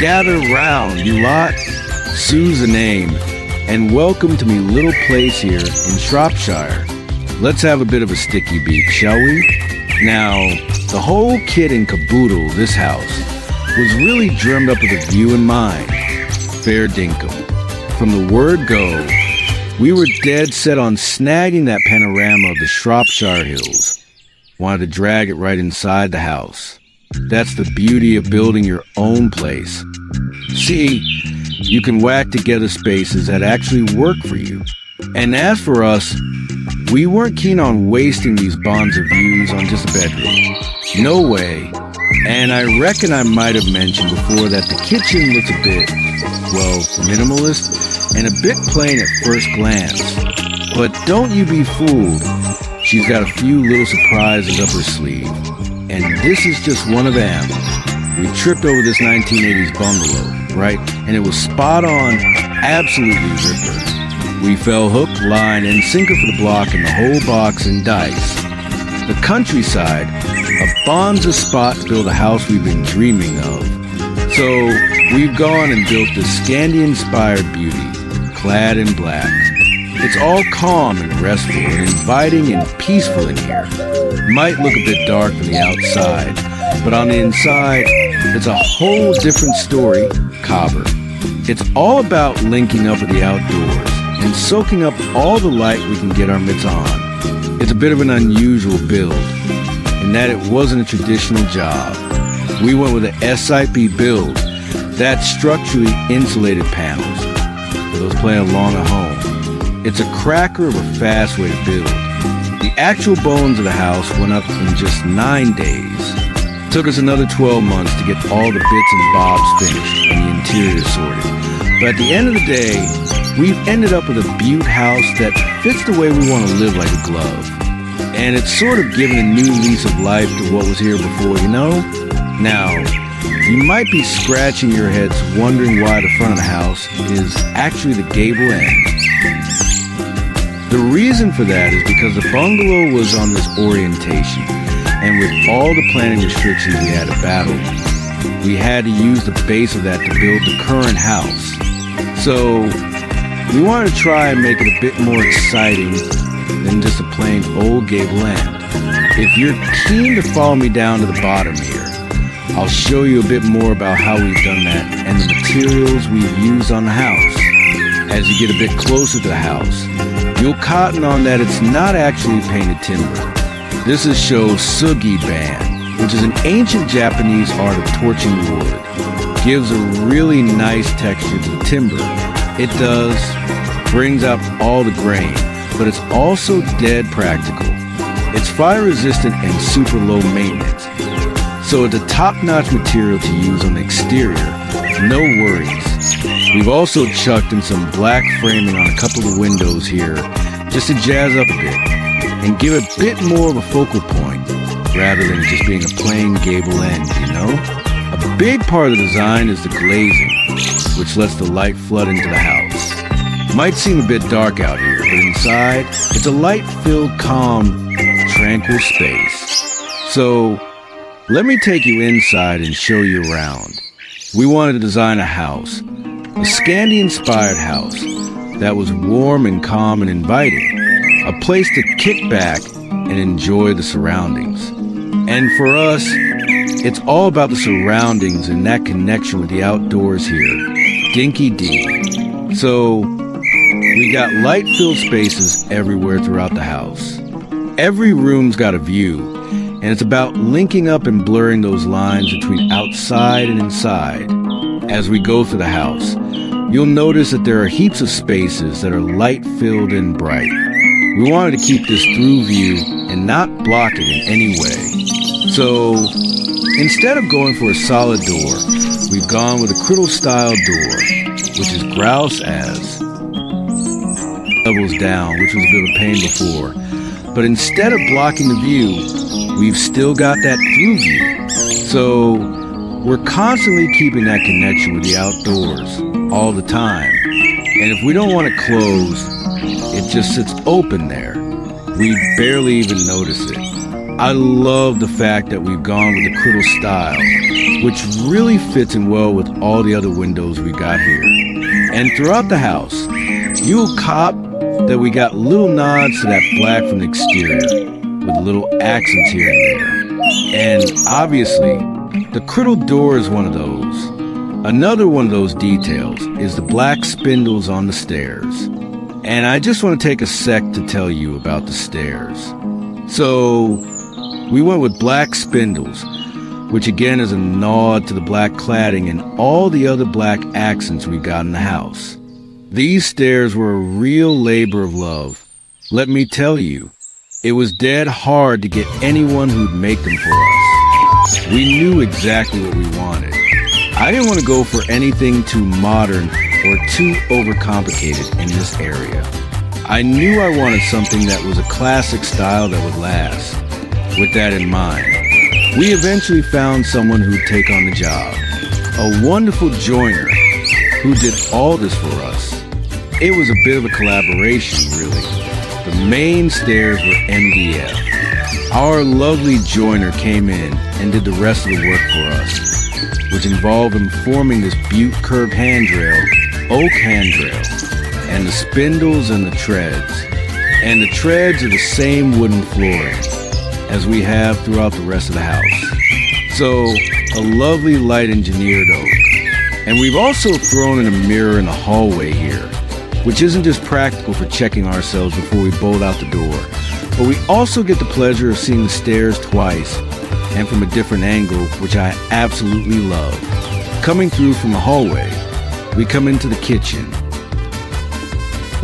Gather round, you lot. Sue's the name, and welcome to me little place here in Shropshire. Let's have a bit of a sticky beak, shall we? Now, the whole kit and caboodle of this house was really drummed up with a view in mind. Fair dinkum. From the word go, we were dead set on snagging that panorama of the Shropshire Hills. Wanted to drag it right inside the house. That's the beauty of building your own place. See, you can whack together spaces that actually work for you. And as for us, we weren't keen on wasting these bonds of views on just a bedroom. No way. And I reckon I might have mentioned before that the kitchen looks a bit, well, minimalist and a bit plain at first glance. But don't you be fooled. She's got a few little surprises up her sleeve. And this is just one of them. We tripped over this 1980s bungalow, right? And it was spot on, absolutely ripper. We fell hook, line, and sinker for the block and the whole box and dice. The countryside, a bonza spot to build a house we've been dreaming of. So we've gone and built this Scandi-inspired beauty, clad in black. It's all calm and restful and inviting and peaceful in here. Might look a bit dark from the outside, but on the inside, it's a whole different story, Cobber. It's all about linking up with the outdoors and soaking up all the light we can get our mitts on. It's a bit of an unusual build, in that it wasn't a traditional job. We went with an SIP build, that's structurally insulated panels, for those playing along at home. It's a cracker of a fast way to build. The actual bones of the house went up in just 9 days. Took us another 12 months to get all the bits and bobs finished and the interior sorted. But at the end of the day, we've ended up with a beaut house that fits the way we want to live like a glove. And it's sort of given a new lease of life to what was here before, you know? Now, you might be scratching your heads wondering why the front of the house is actually the gable end. The reason for that is because the bungalow was on this orientation, and with all the planning restrictions we had to battle, we had to use the base of that to build the current house. So we wanted to try and make it a bit more exciting than just a plain old gable end. If you're keen to follow me down to the bottom here, I'll show you a bit more about how we've done that and the materials we've used on the house. As you get a bit closer to the house, you'll cotton on that it's not actually painted timber. This is show sugi-ban, which is an ancient Japanese art of torching wood. Gives a really nice texture to the timber. It does, brings out all the grain, but it's also dead practical. It's fire resistant and super low maintenance. So it's a top-notch material to use on the exterior, no worries. We've also chucked in some black framing on a couple of windows here, just to jazz up a bit, and give a bit more of a focal point, rather than just being a plain gable end, you know? A big part of the design is the glazing, which lets the light flood into the house. Might seem a bit dark out here, but inside, it's a light-filled, calm, tranquil space. So, let me take you inside and show you around. We wanted to design a house, a Scandi-inspired house that was warm and calm and inviting, a place to kick back and enjoy the surroundings. And for us, it's all about the surroundings and that connection with the outdoors here, Dinky D. So, we got light-filled spaces everywhere throughout the house. Every room's got a view, and it's about linking up and blurring those lines between outside and inside. As we go through the house, you'll notice that there are heaps of spaces that are light-filled and bright. We wanted to keep this through view and not block it in any way. So, instead of going for a solid door, we've gone with a criddle-style door, which is grouse as levels down, which was a bit of a pain before. But instead of blocking the view, we've still got that through view. So we're constantly keeping that connection with the outdoors all the time. And if we don't want it closed, it just sits open there. We barely even notice it. I love the fact that we've gone with the criddle style, which really fits in well with all the other windows we got here. And throughout the house, you'll cop that we got little nods to that black from the exterior, with little accents here and there. And obviously, the criddle door is one of those. Another one of those details is the black spindles on the stairs. And I just want to take a sec to tell you about the stairs. So, we went with black spindles, which again is a nod to the black cladding and all the other black accents we got in the house. These stairs were a real labor of love. Let me tell you, it was dead hard to get anyone who'd make them for us. We knew exactly what we wanted. I didn't want to go for anything too modern or too overcomplicated in this area. I knew I wanted something that was a classic style that would last. With that in mind, we eventually found someone who'd take on the job. A wonderful joiner who did all this for us. It was a bit of a collaboration, really. The main stairs were MDF. Our lovely joiner came in and did the rest of the work for us, which involved him forming this butte curved handrail, oak handrail, and the spindles and the treads. And the treads are the same wooden flooring as we have throughout the rest of the house. So, a lovely light engineered oak. And we've also thrown in a mirror in the hallway here, which isn't just practical for checking ourselves before we bolt out the door, but we also get the pleasure of seeing the stairs twice and from a different angle, which I absolutely love. Coming through from the hallway, we come into the kitchen.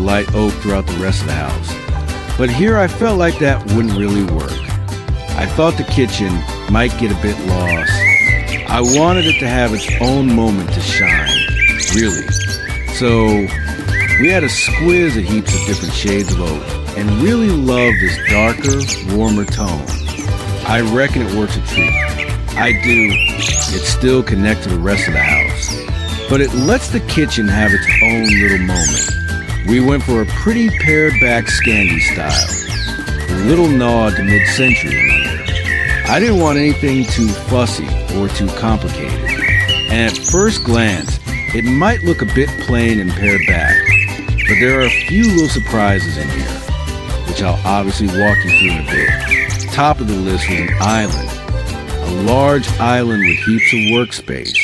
Light oak throughout the rest of the house. But here I felt like that wouldn't really work. I thought the kitchen might get a bit lost. I wanted it to have its own moment to shine, really. So we had a squiz at heaps of different shades of oak and really loved this darker, warmer tone. I reckon it works a treat. I do. It still connects to the rest of the house. But it lets the kitchen have its own little moment. We went for a pretty pared back Scandi style. A little nod to mid-century in here. I didn't want anything too fussy or too complicated. And at first glance, it might look a bit plain and pared back. But there are a few little surprises in here, which I'll obviously walk you through in a bit. Top of the list was an island. A large island with heaps of workspace.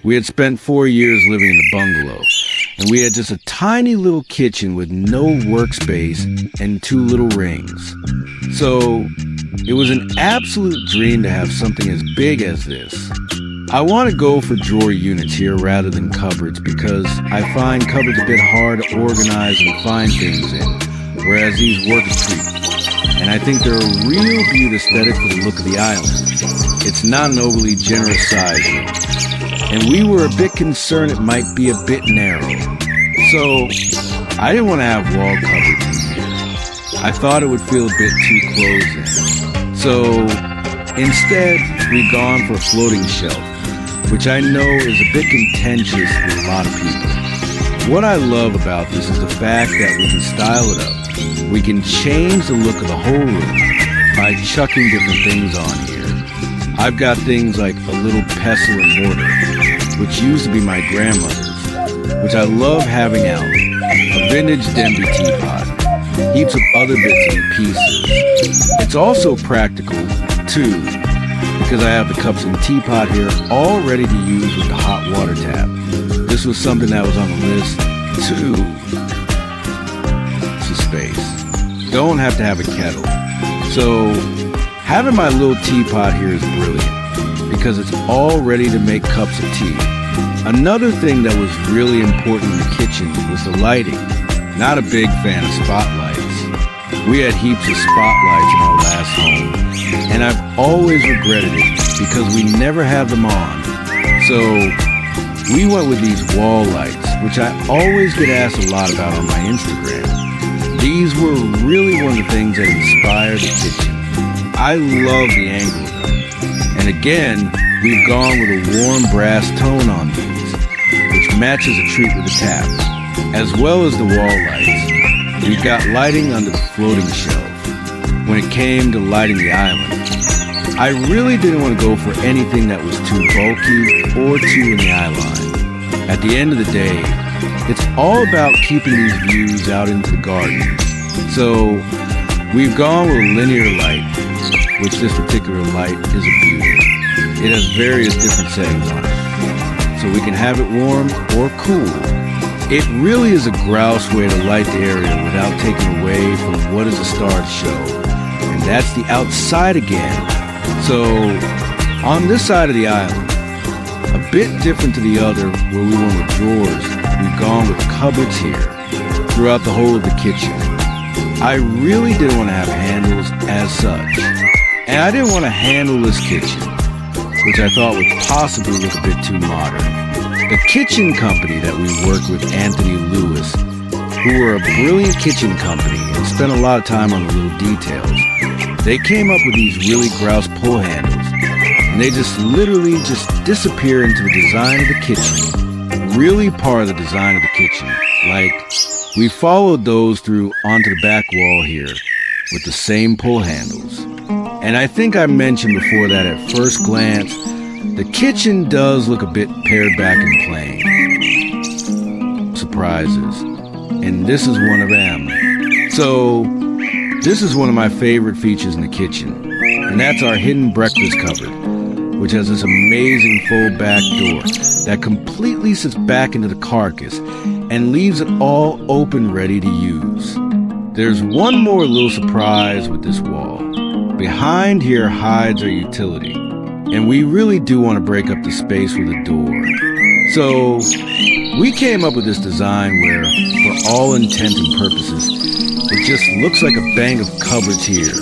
We had spent 4 years living in the bungalow, and we had just a tiny little kitchen with no workspace and 2 little rings. So, it was an absolute dream to have something as big as this. I want to go for drawer units here rather than cupboards because I find cupboards a bit hard to organize and find things in, whereas these work a treat. And I think they're a real beaut aesthetic for the look of the island. It's not an overly generous size, and we were a bit concerned it might be a bit narrow. So, I didn't want to have wall cupboards in here. I thought it would feel a bit too closed in. So, instead, we've gone for a floating shelf, which I know is a bit contentious with a lot of people. What I love about this is the fact that we can style it up. We can change the look of the whole room by chucking different things on here. I've got things like a little pestle and mortar, which used to be my grandmother's, which I love having out, a vintage Denby teapot, heaps of other bits and pieces. It's also practical, too, because I have the cups and teapot here all ready to use with the hot water tap. This was something that was on the list, too. It's a space. Don't have to have a kettle. So, having my little teapot here is brilliant, because it's all ready to make cups of tea. Another thing that was really important in the kitchen was the lighting. Not a big fan of spotlights. We had heaps of spotlights in our last home, and I've always regretted it because we never have them on. So we went with these wall lights, which I always get asked a lot about on my Instagram. These were really one of the things that inspired the kitchen. I love the angle of them. And again, we've gone with a warm brass tone on these, which matches a treat with the tap, as well as the wall lights. We've got lighting under the floating shelf. When it came to lighting the island, I really didn't want to go for anything that was too bulky or too in the eye line. At the end of the day, it's all about keeping these views out into the garden. So we've gone with a linear light, which this particular light is a beauty. It has various different settings on it, so we can have it warm or cool. It really is a grouse way to light the area without taking away from what is a star of the show, and that's the outside again. So on this side of the island, a bit different to the other where we went with drawers, we've gone with cupboards here throughout the whole of the kitchen. I really didn't want to have handles as such, and I didn't want to handle this kitchen, which I thought would possibly look a bit too modern. The kitchen company that we worked with, Anthony Lewis, who were a brilliant kitchen company and spent a lot of time on the little details, they came up with these really grouse pull handles, and they just literally just disappear into the design of the kitchen, really part of the design of the kitchen. Like, we followed those through onto the back wall here with the same pull handles. And I think I mentioned before that at first glance, the kitchen does look a bit pared back and plain. Surprises. And this is one of them. So, this is one of my favorite features in the kitchen. And that's our hidden breakfast cupboard, which has this amazing full back door that completely sits back into the carcass and leaves it all open, ready to use. There's one more little surprise with this wall. Behind here hides our utility, and we really do want to break up the space with a door. So we came up with this design where, for all intent and purposes, it just looks like a bang of cupboards here.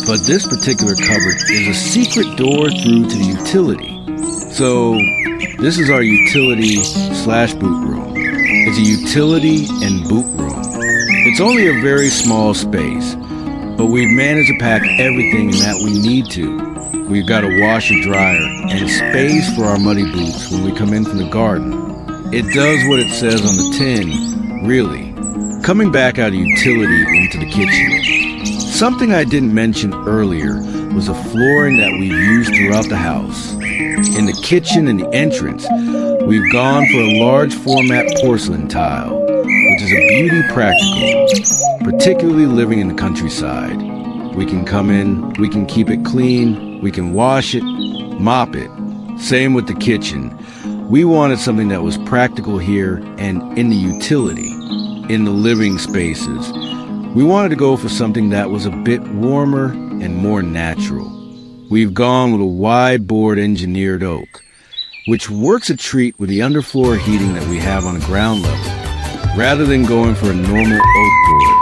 But this particular cupboard is a secret door through to the utility. So this is our utility / boot room. It's a utility and boot room. It's only a very small space, but we've managed to pack everything in that we need to. We've got a washer dryer and space for our muddy boots when we come in from the garden. It does what it says on the tin, really. Coming back out of utility into the kitchen. Something I didn't mention earlier was the flooring that we've used throughout the house. In the kitchen and the entrance, we've gone for a large format porcelain tile, which is a beauty practical, particularly living in the countryside. We can come in, we can keep it clean, we can wash it, mop it. Same with the kitchen. We wanted something that was practical here and in the utility, in the living spaces. We wanted to go for something that was a bit warmer and more natural. We've gone with a wide board engineered oak, which works a treat with the underfloor heating that we have on the ground level, rather than going for a normal oak board.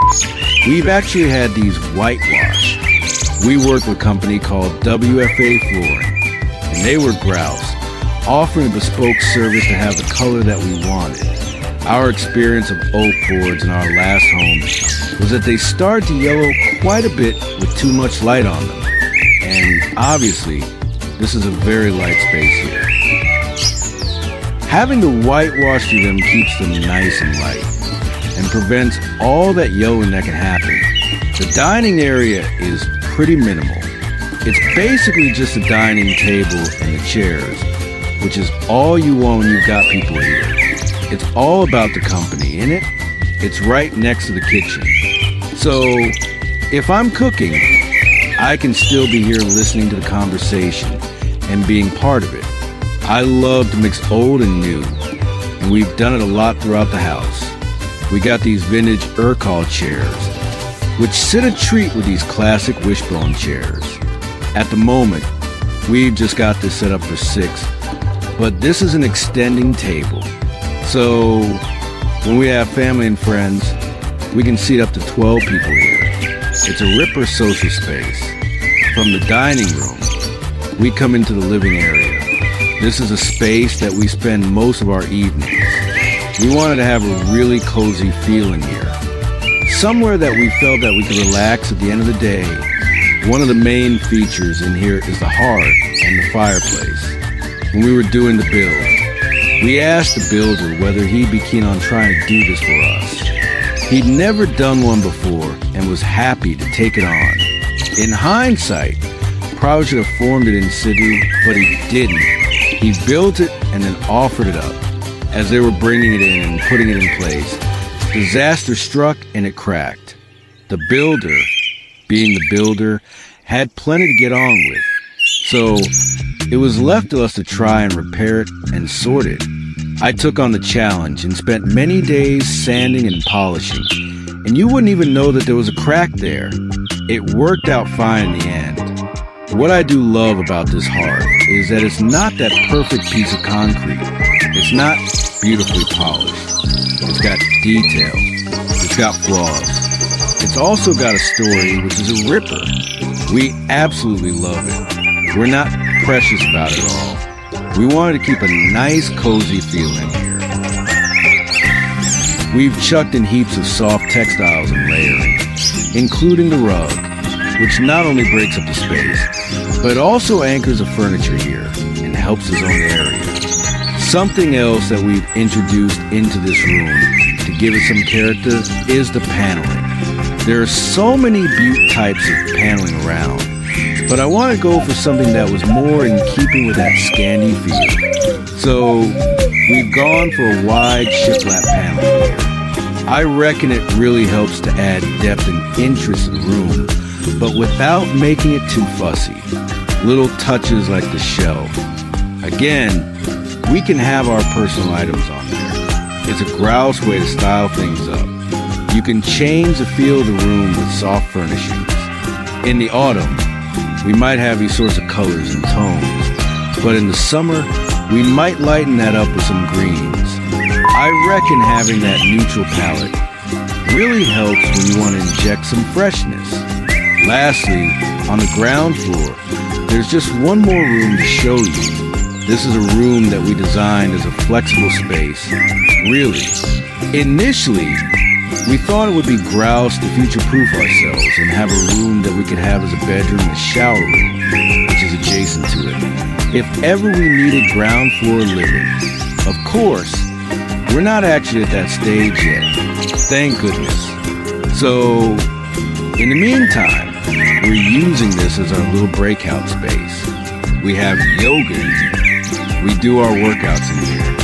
We've actually had these whitewashed. We worked with a company called WFA Flooring, and they were grouse, offering a bespoke service to have the color that we wanted. Our experience of oak boards in our last home was that they started to yellow quite a bit with too much light on them. And obviously, this is a very light space here. Having the whitewash through them keeps them nice and light and prevents all that yellowing that can happen. The dining area is pretty minimal. It's basically just a dining table and the chairs, which is all you want when you've got people here. It's all about the company, in it? It's right next to the kitchen. So, if I'm cooking, I can still be here listening to the conversation and being part of it. I love to mix old and new, and we've done it a lot throughout the house. We got these vintage Urquhart chairs, which sit a treat with these classic wishbone chairs. At the moment, we've just got this set up for 6, but this is an extending table. So, when we have family and friends, we can seat up to 12 people here. It's a ripper social space. From the dining room, we come into the living area. This is a space that we spend most of our evenings. We wanted to have a really cozy feeling here. Somewhere that we felt that we could relax at the end of the day. One of the main features in here is the hearth and the fireplace. When we were doing the build, we asked the builder whether he'd be keen on trying to do this for us. He'd never done one before and was happy to take it on. In hindsight, probably should have formed it in situ, but he didn't. He built it and then offered it up. As they were bringing it in and putting it in place, disaster struck and it cracked. The builder, being the builder, had plenty to get on with. So it was left to us to try and repair it and sort it. I took on the challenge and spent many days sanding and polishing, and you wouldn't even know that there was a crack there. It worked out fine in the end. What I do love about this hearth is that it's not that perfect piece of concrete. It's not beautifully polished. It's got detail. It's got flaws. It's also got a story, which is a ripper. We absolutely love it. We're not precious about it all. We wanted to keep a nice, cozy feel in here. We've chucked in heaps of soft textiles and layering, including the rug, which not only breaks up the space, but also anchors the furniture here and helps us own the area. Something else that we've introduced into this room to give it some character is the paneling. There are so many beaut types of paneling around, but I want to go for something that was more in keeping with that Scandi feel. So we've gone for a wide shiplap paneling here. I reckon it really helps to add depth and interest in the room, but without making it too fussy. Little touches like the shelf. Again, we can have our personal items on there. It's a grouse way to style things up. You can change the feel of the room with soft furnishings. In the autumn, we might have these sorts of colors and tones, but in the summer, we might lighten that up with some greens. I reckon having that neutral palette really helps when you want to inject some freshness. Lastly, on the ground floor, there's just one more room to show you. This is a room that we designed as a flexible space. Really, initially, we thought it would be grouse to future-proof ourselves and have a room that we could have as a bedroom and a shower room, which is adjacent to it, if ever we needed ground floor living. Of course, we're not actually at that stage yet, thank goodness. So, in the meantime, we're using this as our little breakout space. We have yoga in here. We do our workouts in here.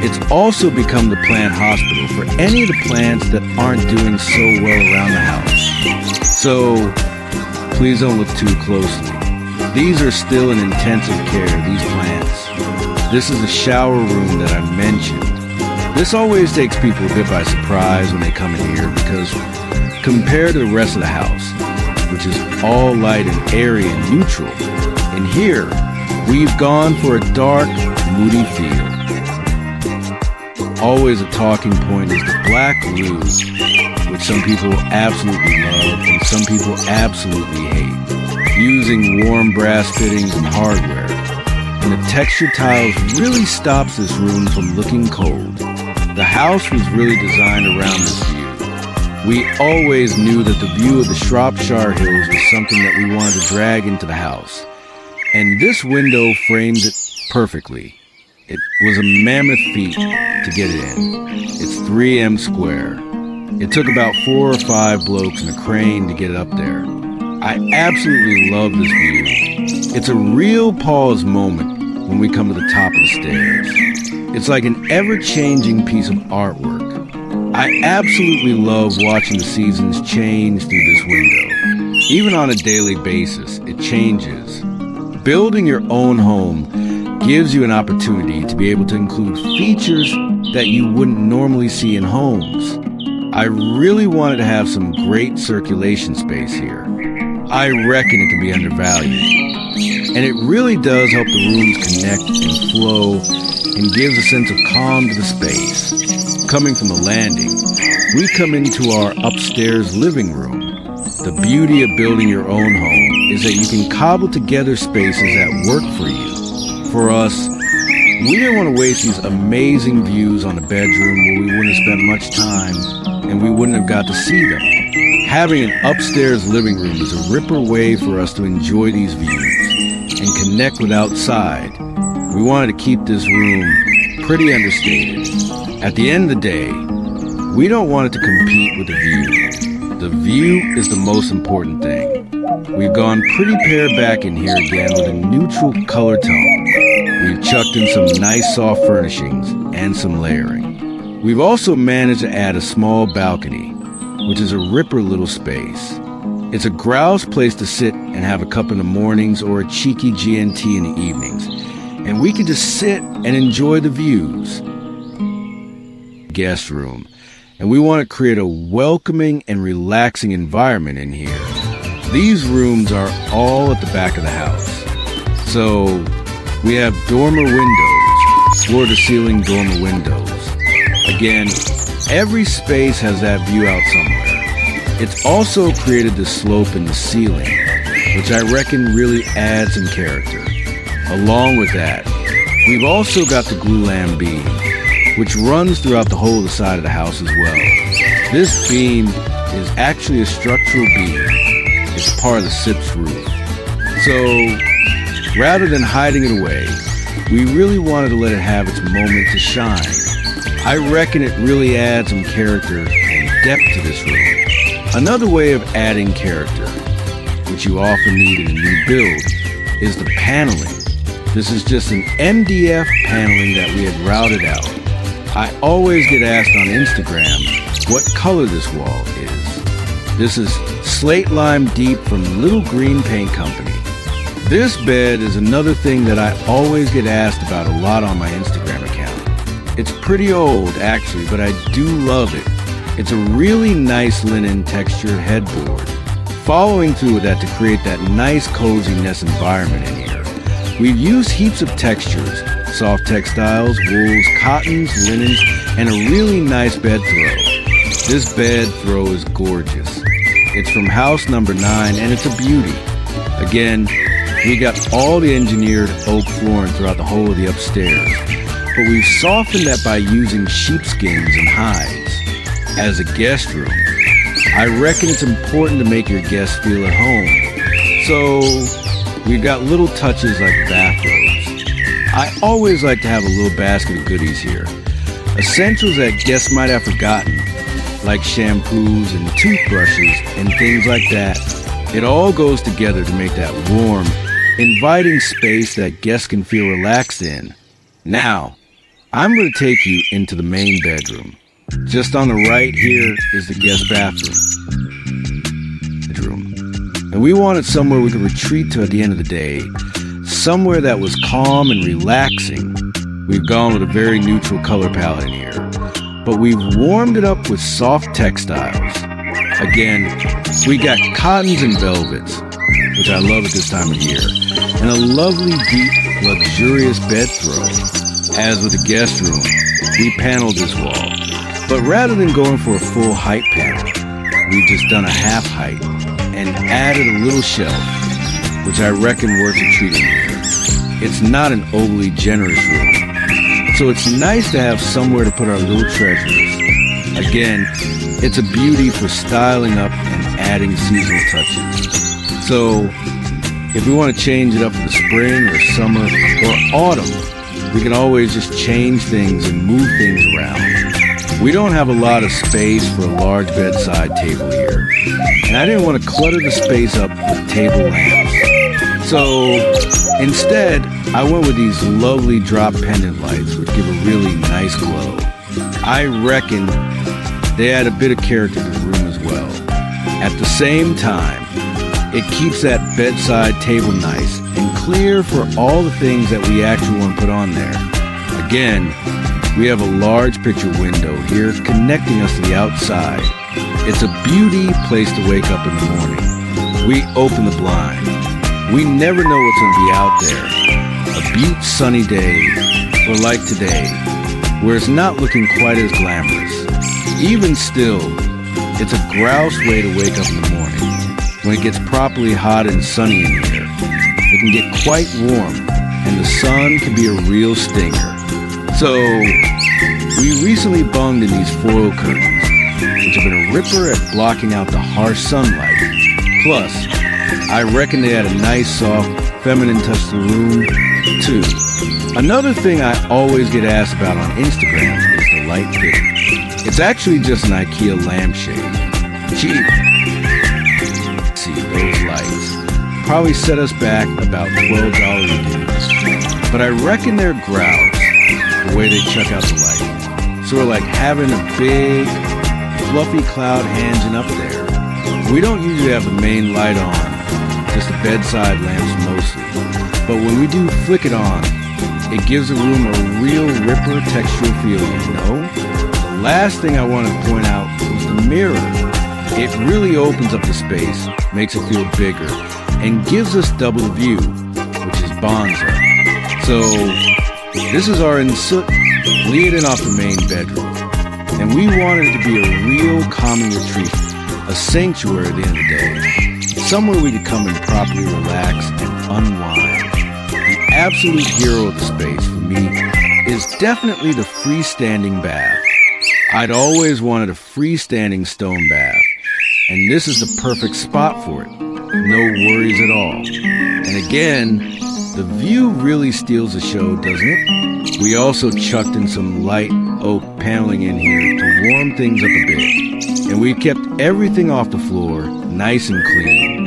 It's also become the plant hospital for any of the plants that aren't doing so well around the house. So, please don't look too closely. These are still in intensive care, these plants. This is a shower room that I mentioned. This always takes people a bit by surprise when they come in here because compared to the rest of the house, which is all light and airy and neutral, in here, we've gone for a dark, moody feel. Always a talking point is the black blue, which some people absolutely love and some people absolutely hate. Using warm brass fittings and hardware, and the texture tiles really stops this room from looking cold. The house was really designed around this view. We always knew that the view of the Shropshire Hills was something that we wanted to drag into the house. And this window frames it perfectly. It was a mammoth feat to get it in. It's 3M square. It took about 4 or 5 blokes and a crane to get it up there. I absolutely love this view. It's a real pause moment when we come to the top of the stairs. It's like an ever-changing piece of artwork. I absolutely love watching the seasons change through this window. Even on a daily basis, it changes. Building your own home gives you an opportunity to be able to include features that you wouldn't normally see in homes. I really wanted to have some great circulation space here. I reckon it can be undervalued. And it really does help the rooms connect and flow and gives a sense of calm to the space. Coming from the landing, we come into our upstairs living room. The beauty of building your own home is that you can cobble together spaces that work for you. For us, we didn't want to waste these amazing views on a bedroom where we wouldn't have spent much time and we wouldn't have got to see them. Having an upstairs living room is a ripper way for us to enjoy these views and connect with outside. We wanted to keep this room pretty understated. At the end of the day, we don't want it to compete with the view. The view is the most important thing. We've gone pretty pared back in here again with a neutral color tone. We've chucked in some nice soft furnishings and some layering. We've also managed to add a small balcony, which is a ripper little space. It's a grouse place to sit and have a cup in the mornings or a cheeky G&T in the evenings. And we can just sit and enjoy the views. Guest room. And we want to create a welcoming and relaxing environment in here. These rooms are all at the back of the house. So we have dormer windows, floor-to-ceiling dormer windows. Again, every space has that view out somewhere. It's also created the slope in the ceiling, which I reckon really adds some character. Along with that, we've also got the glulam beam, which runs throughout the whole of the side of the house as well. This beam is actually a structural beam. It's part of the SIP's roof. So, rather than hiding it away, we really wanted to let it have its moment to shine. I reckon it really adds some character and depth to this room. Another way of adding character, which you often need in a new build, is the paneling. This is just an MDF paneling that we had routed out. I always get asked on Instagram what color this wall is. This is Slate Lime Deep from Little Green Paint Company. This bed is another thing that I always get asked about a lot on my Instagram account. It's pretty old, actually, but I do love it. It's a really nice linen textured headboard. Following through with that to create that nice coziness environment in here. We've used heaps of textures, soft textiles, wools, cottons, linens, and a really nice bed throw. This bed throw is gorgeous. It's from house number 9 and it's a beauty. Again, we got all the engineered oak flooring throughout the whole of the upstairs, but we've softened that by using sheepskins and hides. As a guest room, I reckon it's important to make your guests feel at home. So we've got little touches like bathrobes. I always like to have a little basket of goodies here. Essentials that guests might have forgotten, like shampoos and toothbrushes and things like that. It all goes together to make that warm, inviting space that guests can feel relaxed in. Now, I'm going to take you into the main bedroom. Just on the right here is the guest bathroom. And we wanted somewhere we could retreat to at the end of the day. Somewhere that was calm and relaxing. We've gone with a very neutral color palette in here. But we've warmed it up with soft textiles. Again, we got cottons and velvets, which I love at this time of year. And a lovely, deep, luxurious bed throw. As with the guest room, we paneled this wall. But rather than going for a full height panel, we've just done a half height and added a little shelf, which I reckon works a treat in here. It's not an overly generous room, so it's nice to have somewhere to put our little treasures. Again, it's a beauty for styling up and adding seasonal touches. So, if we want to change it up for the spring or summer or autumn, we can always just change things and move things around. We don't have a lot of space for a large bedside table here, and I didn't want to clutter the space up with table lamps. So instead, I went with these lovely drop pendant lights, which give a really nice glow. I reckon they add a bit of character to the room as well. At the same time, it keeps that bedside table nice and clear for all the things that we actually want to put on there. Again, we have a large picture window here connecting us to the outside. It's a beauty place to wake up in the morning. We open the blind. We never know what's going to be out there. A beaut sunny day, or like today, where it's not looking quite as glamorous. Even still, it's a grouse way to wake up in the morning. When it gets properly hot and sunny in here, it can get quite warm, and the sun can be a real stinger. So, we recently bunged in these foil curtains, which have been a ripper at blocking out the harsh sunlight. Plus, I reckon they add a nice, soft, feminine touch to the room, too. Another thing I always get asked about on Instagram is the light fitting. It's actually just an IKEA lampshade. Cheap. See those lights. probably set us back about $12 a day. But I reckon they're grouse, the way they chuck out the light. Sort of like having a big, fluffy cloud hanging up there. We don't usually have the main light on, just the bedside lamps mostly. But when we do flick it on, it gives the room a real ripper textural feeling, you know? The last thing I want to point out was the mirror. It really opens up the space, makes it feel bigger, and gives us double view, which is bonza. So, this is our ensuite leading off the main bedroom. And we wanted it to be a real calming retreat, a sanctuary at the end of the day. Somewhere we could come and properly relax and unwind. The absolute hero of the space for me is definitely the freestanding bath. I'd always wanted a freestanding stone bath, and this is the perfect spot for it. No worries at all. And again, the view really steals the show, doesn't it? We also chucked in some light oak paneling in here to warm things up a bit. And we kept everything off the floor nice and clean.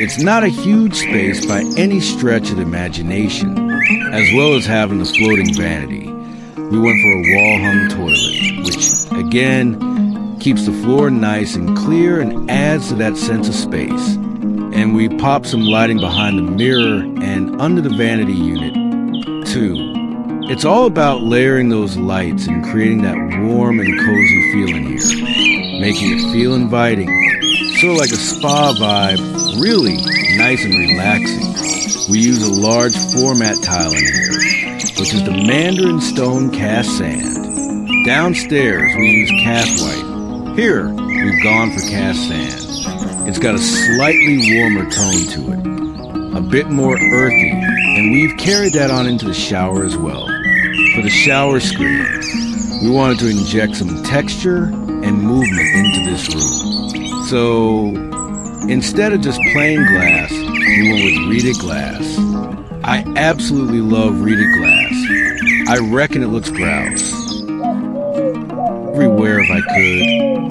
It's not a huge space by any stretch of the imagination, as well as having the floating vanity. We went for a wall-hung toilet, which, again, keeps the floor nice and clear and adds to that sense of space. And we popped some lighting behind the mirror and under the vanity unit, too. It's all about layering those lights and creating that warm and cozy feeling here, making it feel inviting, sort of like a spa vibe, really nice and relaxing. We use a large format tile in here, which is the Mandarin stone cast sand. Downstairs, we use cast white. Here, we've gone for cast sand. It's got a slightly warmer tone to it, a bit more earthy, and we've carried that on into the shower as well. For the shower screen, we wanted to inject some texture and movement into this room. So, instead of just plain glass, we went with reeded glass. I absolutely love reeded glass. I reckon it looks grouse. Everywhere if I could,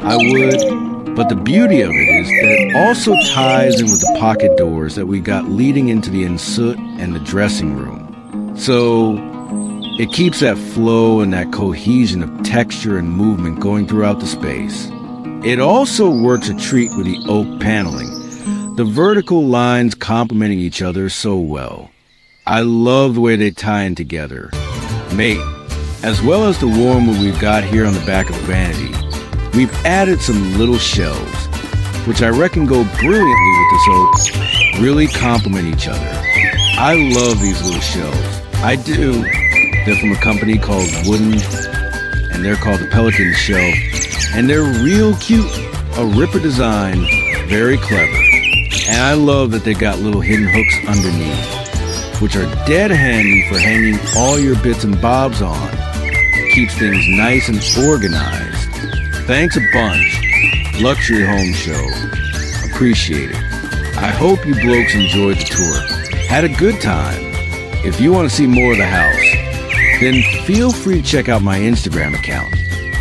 I would. But the beauty of it is that it also ties in with the pocket doors that we got leading into the ensuite and the dressing room. So it keeps that flow and that cohesion of texture and movement going throughout the space. It also works a treat with the oak paneling, the vertical lines complementing each other so well. I love the way they tie in together. Mate, as well as the warm wood we've got here on the back of the vanity, we've added some little shelves, which I reckon go brilliantly with this oak, really complement each other. I love these little shelves. I do. They're from a company called Wooden, and they're called the Pelican Shelf, and they're real cute. A ripper design, very clever. And I love that they got little hidden hooks underneath, which are dead handy for hanging all your bits and bobs on. Keeps things nice and organized. Thanks a bunch. Luxury Home Show. Appreciate it. I hope you blokes enjoyed the tour. Had a good time. If you want to see more of the house, then feel free to check out my Instagram account,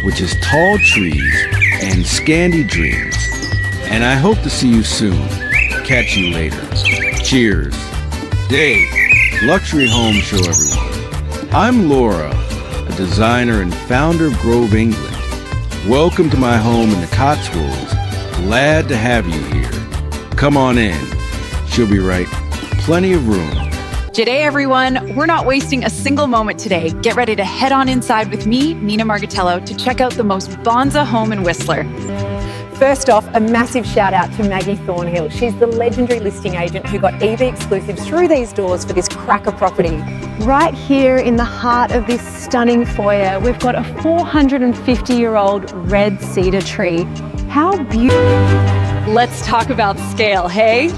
which is Tall Trees and Scandy Dreams. And I hope to see you soon. Catch you later. Cheers. Dave, Luxury Home Show, everyone. I'm Laura, a designer and founder of Grove, England. Welcome to my home in the Cotswolds. Glad to have you here. Come on in. She'll be right. Plenty of room. G'day everyone, we're not wasting a single moment today. Get ready to head on inside with me, Nina Margatello, to check out the most bonza home in Whistler. First off, a massive shout out to Maggie Thornhill. She's the legendary listing agent who got EV exclusives through these doors for this cracker property. Right here in the heart of this stunning foyer, we've got a 450-year-old red cedar tree. How beautiful. Let's talk about scale, hey?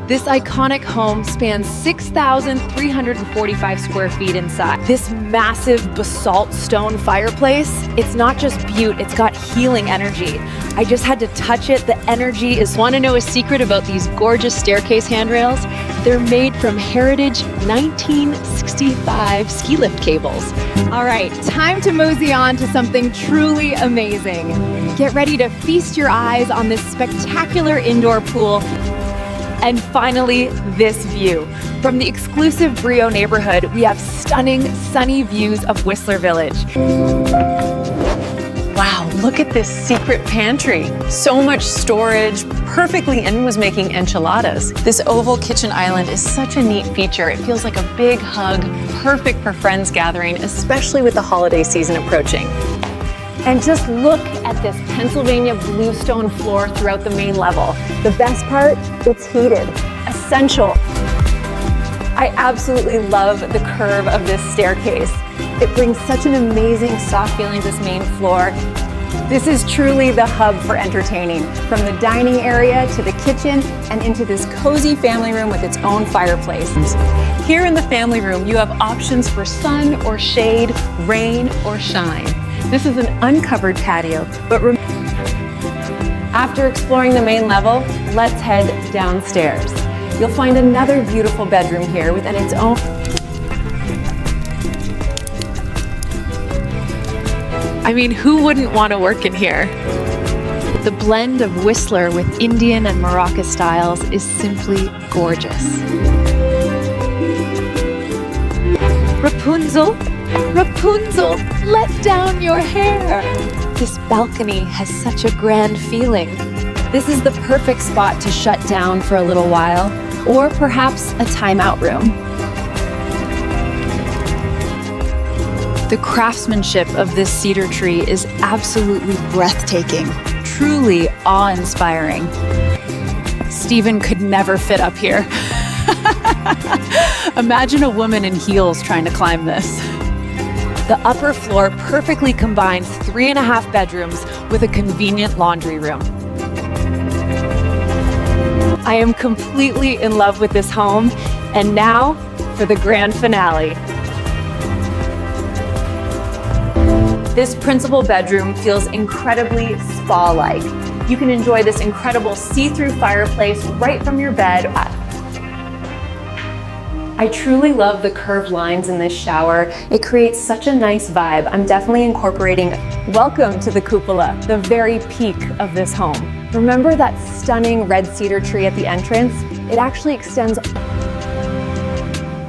This iconic home spans 6,345 square feet inside. This massive basalt stone fireplace, it's not just beaut, it's got healing energy. I just had to touch it. The energy is... Want to know a secret about these gorgeous staircase handrails? They're made from heritage 1965 ski lift cables. All right, time to mosey on to something truly amazing. Get ready to feast your eyes on this spectacular indoor pool. And finally, this view. From the exclusive Brio neighborhood, we have stunning, sunny views of Whistler Village. Wow, look at this secret pantry. So much storage, perfectly in was making enchiladas. This oval kitchen island is such a neat feature. It feels like a big hug, perfect for friends gathering, especially with the holiday season approaching. And just look at this Pennsylvania bluestone floor throughout the main level. The best part, it's heated. Essential. I absolutely love the curve of this staircase. It brings such an amazing soft feeling to this main floor. This is truly the hub for entertaining, from the dining area to the kitchen and into this cozy family room with its own fireplace. Here in the family room, you have options for sun or shade, rain or shine. This is an uncovered patio, but after exploring the main level, let's head downstairs. You'll find another beautiful bedroom here within its own. I mean, who wouldn't want to work in here? The blend of Whistler with Indian and Moroccan styles is simply gorgeous. Rapunzel, Rapunzel, let down your hair. This balcony has such a grand feeling. This is the perfect spot to shut down for a little while, or perhaps a timeout room. The craftsmanship of this cedar tree is absolutely breathtaking, truly awe-inspiring. Stephen could never fit up here. Imagine a woman in heels trying to climb this. The upper floor perfectly combines 3.5 bedrooms with a convenient laundry room. I am completely in love with this home, and now for the grand finale. This principal bedroom feels incredibly spa-like. You can enjoy this incredible see-through fireplace right from your bed. I truly love the curved lines in this shower. It creates such a nice vibe. I'm definitely incorporating. Welcome to the cupola, the very peak of this home. Remember that stunning red cedar tree at the entrance? It actually extends.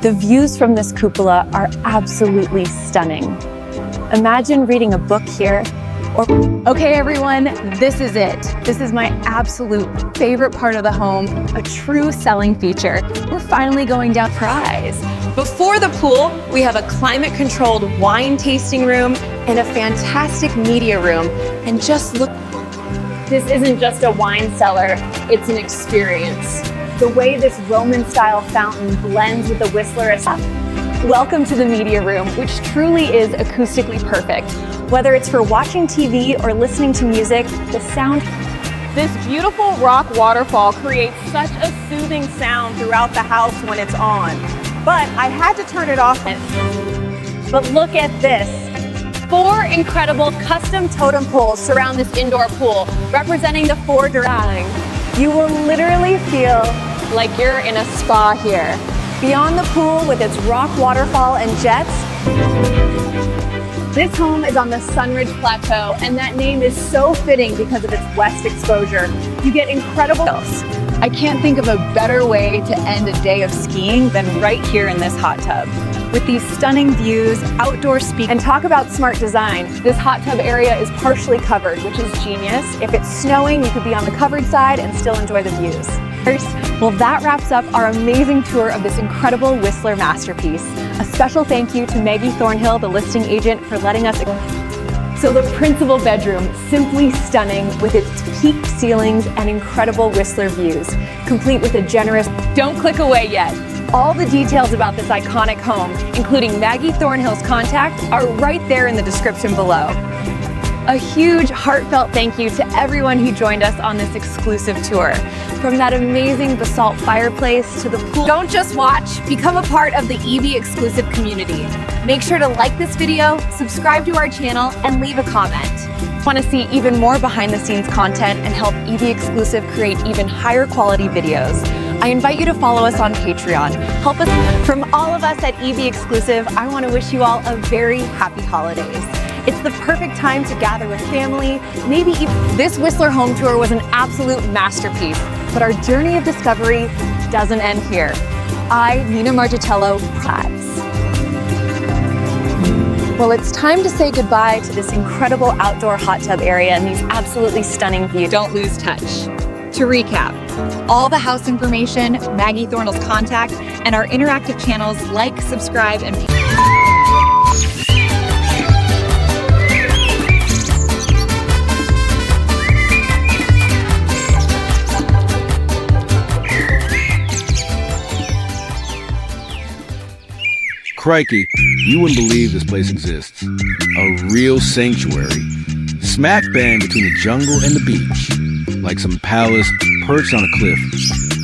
The views from this cupola are absolutely stunning. Imagine reading a book here. Okay, everyone, this is it. This is my absolute favorite part of the home, a true selling feature. We're finally going down prize. Before the pool, we have a climate-controlled wine tasting room and a fantastic media room. And just look, this isn't just a wine cellar, it's an experience. The way this Roman-style fountain blends with the Whistler aesthetic. Welcome to the media room, which truly is acoustically perfect. Whether it's for watching TV or listening to music, the sound. This beautiful rock waterfall creates such a soothing sound throughout the house when it's on. But I had to turn it off. But look at this. 4 incredible custom totem poles surround this indoor pool, representing the 4 directions. You will literally feel like you're in a spa here. Beyond the pool with its rock waterfall and jets, this home is on the Sunridge Plateau, and that name is so fitting because of its west exposure. You get incredible. I can't think of a better way to end a day of skiing than right here in this hot tub. With these stunning views, outdoor speak, and talk about smart design. This hot tub area is partially covered, which is genius. If it's snowing, you could be on the covered side and still enjoy the views. Well, that wraps up our amazing tour of this incredible Whistler masterpiece. A special thank you to Maggie Thornhill, the listing agent, for letting us. So the principal bedroom, simply stunning with its peaked ceilings and incredible Whistler views, complete with a generous. Don't click away yet. All the details about this iconic home, including Maggie Thornhill's contact, are right there in the description below. A huge heartfelt thank you to everyone who joined us on this exclusive tour. From that amazing basalt fireplace to the pool. Don't just watch, become a part of the EV exclusive community. Make sure to like this video, subscribe to our channel, and leave a comment. Want to see even more behind the scenes content and help EV exclusive create even higher quality videos? I invite you to follow us on Patreon. Help us. From all of us at EV Exclusive, I want to wish you all a very happy holidays. It's the perfect time to gather with family, maybe even... This Whistler home tour was an absolute masterpiece, but our journey of discovery doesn't end here. I, Nina Margitello, prize. Well, it's time to say goodbye to this incredible outdoor hot tub area and these absolutely stunning views. Don't lose touch. To recap, all the house information, Maggie Thornell's contact, and our interactive channels like, subscribe, and... Crikey, you wouldn't believe this place exists. A real sanctuary, smack bang between the jungle and the beach, like some palace perched on a cliff,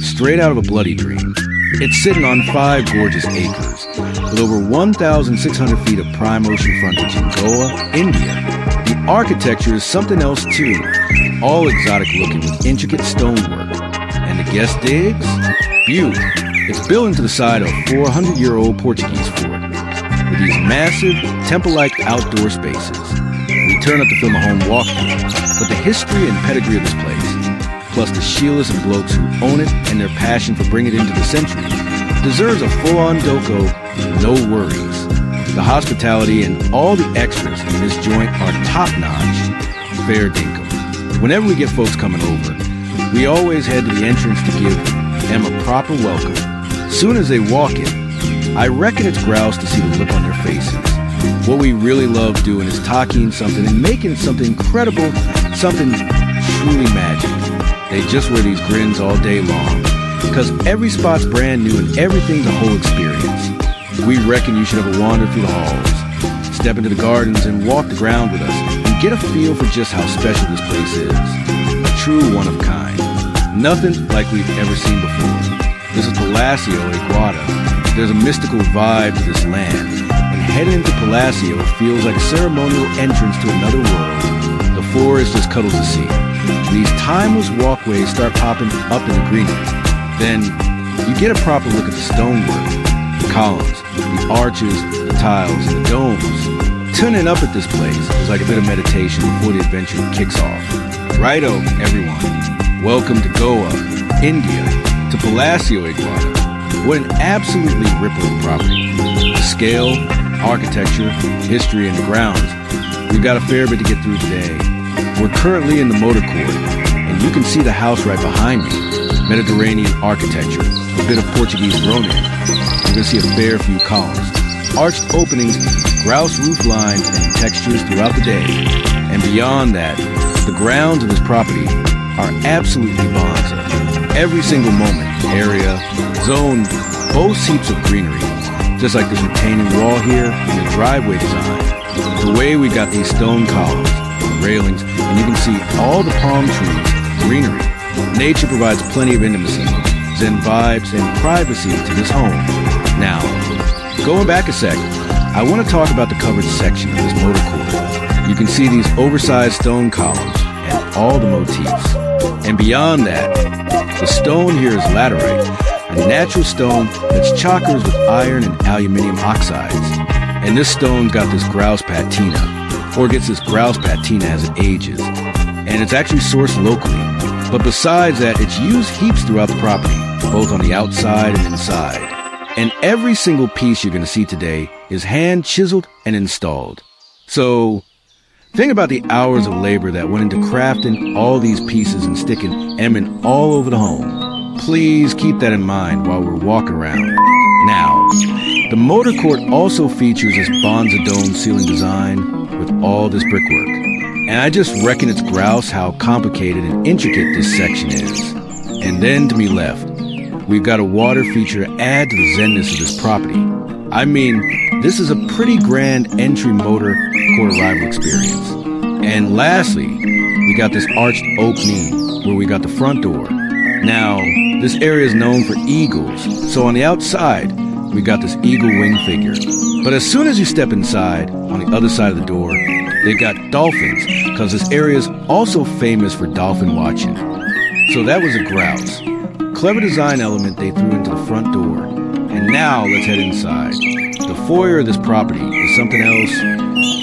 straight out of a bloody dream. It's sitting on 5 gorgeous acres, with over 1,600 feet of prime ocean frontage in Goa, India. The architecture is something else too, all exotic looking with intricate stonework. And the guest digs? Beaut. It's built into the side of a 400-year-old Portuguese fort, with these massive, temple-like outdoor spaces. We turn up to film a home walkthrough, but the history and pedigree of this place, plus the Sheilas and blokes who own it and their passion for bringing it into the century, deserves a full-on doco, no worries. The hospitality and all the extras in this joint are top-notch, fair dinkum. Whenever we get folks coming over, we always head to the entrance to give them a proper welcome. Soon as they walk in, I reckon it's grouse to see the look on their faces. What we really love doing is talking something and making something incredible, something truly magic. They just wear these grins all day long, because every spot's brand new and everything's a whole experience. We reckon you should have a wander through the halls, step into the gardens and walk the ground with us, and get a feel for just how special this place is. A true one of kind. Nothing like we've ever seen before. This is Palacio Iguada. There's a mystical vibe to this land, and heading into Palacio feels like a ceremonial entrance to another world. The forest just cuddles the sea. These timeless walkways start popping up in the greenery. Then you get a proper look at the stonework, the columns, the arches, the tiles, and the domes. Tuning up at this place is like a bit of meditation before the adventure kicks off. Righto, everyone. Welcome to Goa, India, to Palacio Iguada. What an absolutely rippling property. The scale, architecture, history, and the grounds. We've got a fair bit to get through today. We're currently in the motor court, and you can see the house right behind me. Mediterranean architecture, a bit of Portuguese thrown in. You're going to see a fair few columns, arched openings, grouse roof lines, and textures throughout the day. And beyond that, the grounds of this property are absolutely bonza. Every single moment, area, zone, boasts heaps of greenery. Just like this retaining wall here and the driveway design. The way we got these stone columns, railings, and you can see all the palm trees, greenery. Nature provides plenty of intimacy, zen vibes, and privacy to this home. Now, going back a sec, I want to talk about the covered section of this motor court. You can see these oversized stone columns and all the motifs. And beyond that, the stone here is laterite, a natural stone that's chockers with iron and aluminium oxides. And this stone's got this grouse patina, or gets this grouse patina as it ages. And it's actually sourced locally. But besides that, it's used heaps throughout the property, both on the outside and inside. And every single piece you're going to see today is hand chiseled and installed. So think about the hours of labor that went into crafting all these pieces and sticking Emin all over the home. Please keep that in mind while we're walking around. Now, the motor court also features this bonza dome ceiling design with all this brickwork. And I just reckon it's grouse how complicated and intricate this section is. And then to me left, we've got a water feature to add to the zenness of this property. I mean, this is a pretty grand entry motor court arrival experience. And lastly, we got this arched opening where we got the front door. Now, this area is known for eagles, so on the outside, we got this eagle wing figure. But as soon as you step inside, on the other side of the door, they got dolphins, because this area is also famous for dolphin watching. So that was a grouse. Clever design element they threw into the front door. And now let's head inside. The foyer of this property is something else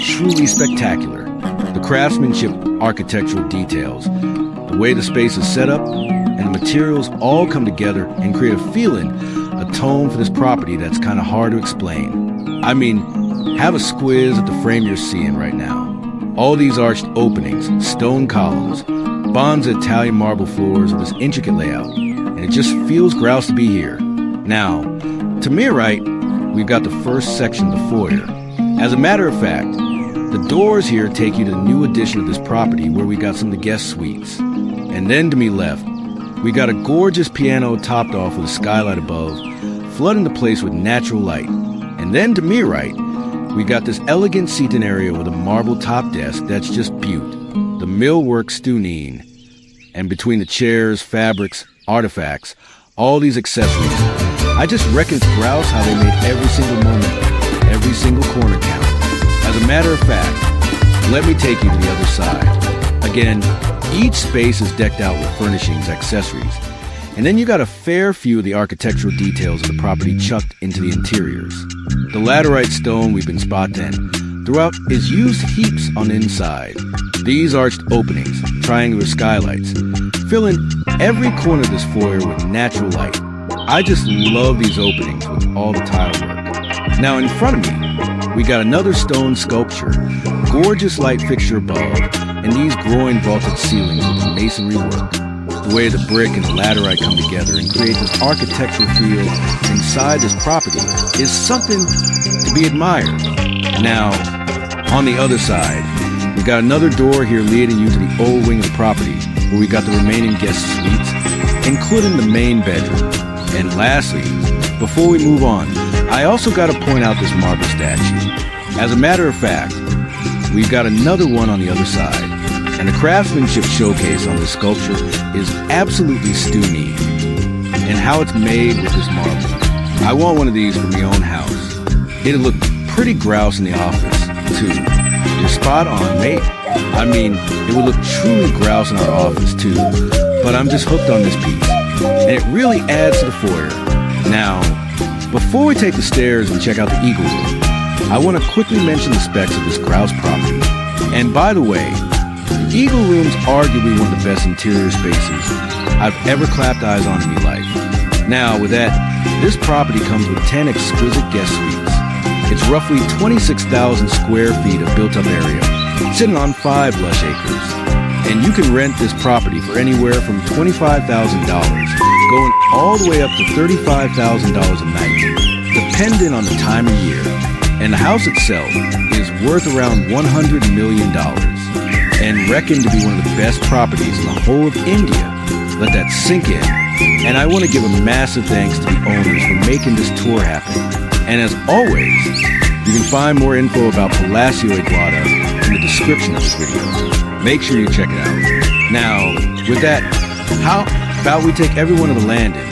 truly spectacular. The craftsmanship, architectural details, the way the space is set up, and the materials all come together and create a feeling, a tone for this property that's kind of hard to explain. I mean, have a squiz at the frame you're seeing right now. All these arched openings, stone columns, bonza Italian marble floors with this intricate layout, and it just feels grouse to be here. Now, to my right, we've got the first section of the foyer. As a matter of fact, the doors here take you to the new addition of this property where we got some of the guest suites. And then to me left, we got a gorgeous piano topped off with a skylight above, flooding the place with natural light. And then to me right, we got this elegant seating area with a marble top desk that's just beaut. The millwork stunine. And between the chairs, fabrics, artifacts, all these accessories, I just reckon it's grouse how they made every single moment, every single corner count. As a matter of fact, let me take you to the other side. Again, each space is decked out with furnishings, accessories, and then you got a fair few of the architectural details of the property chucked into the interiors. The laterite stone we've been spotting throughout is used heaps on the inside. These arched openings, triangular skylights, fill in every corner of this foyer with natural light. I just love these openings with all the tile work. Now in front of me, we got another stone sculpture, gorgeous light fixture above, and these groin vaulted ceilings with masonry work. The way the brick and the laterite come together and create this architectural feel inside this property is something to be admired. Now, on the other side, we got another door here leading you to the old wing of the property, where we got the remaining guest suites, including the main bedroom. And lastly, before we move on, I also got to point out this marble statue. As a matter of fact, we've got another one on the other side, and the craftsmanship showcase on this sculpture is absolutely stunning. And how it's made with this marble. I want one of these for my own house. It'll look pretty grouse in the office, too. You're spot on, mate. I mean, it would look truly grouse in our office, too. But I'm just hooked on this piece, and it really adds to the foyer. Now, before we take the stairs and check out the Eagle Room, I want to quickly mention the specs of this grouse property. And by the way, the Eagle Room's arguably one of the best interior spaces I've ever clapped eyes on in my life. Now, with that, this property comes with 10 exquisite guest suites. It's roughly 26,000 square feet of built-up area, sitting on 5 lush acres. And you can rent this property for anywhere from $25,000, going all the way up to $35,000 a night, depending on the time of year. And the house itself is worth around $100 million, and reckoned to be one of the best properties in the whole of India. Let that sink in. And I want to give a massive thanks to the owners for making this tour happen. And as always, you can find more info about Palacio Iguada in the description of this video. Make sure you check it out. Now, with that, how about we take everyone to the landing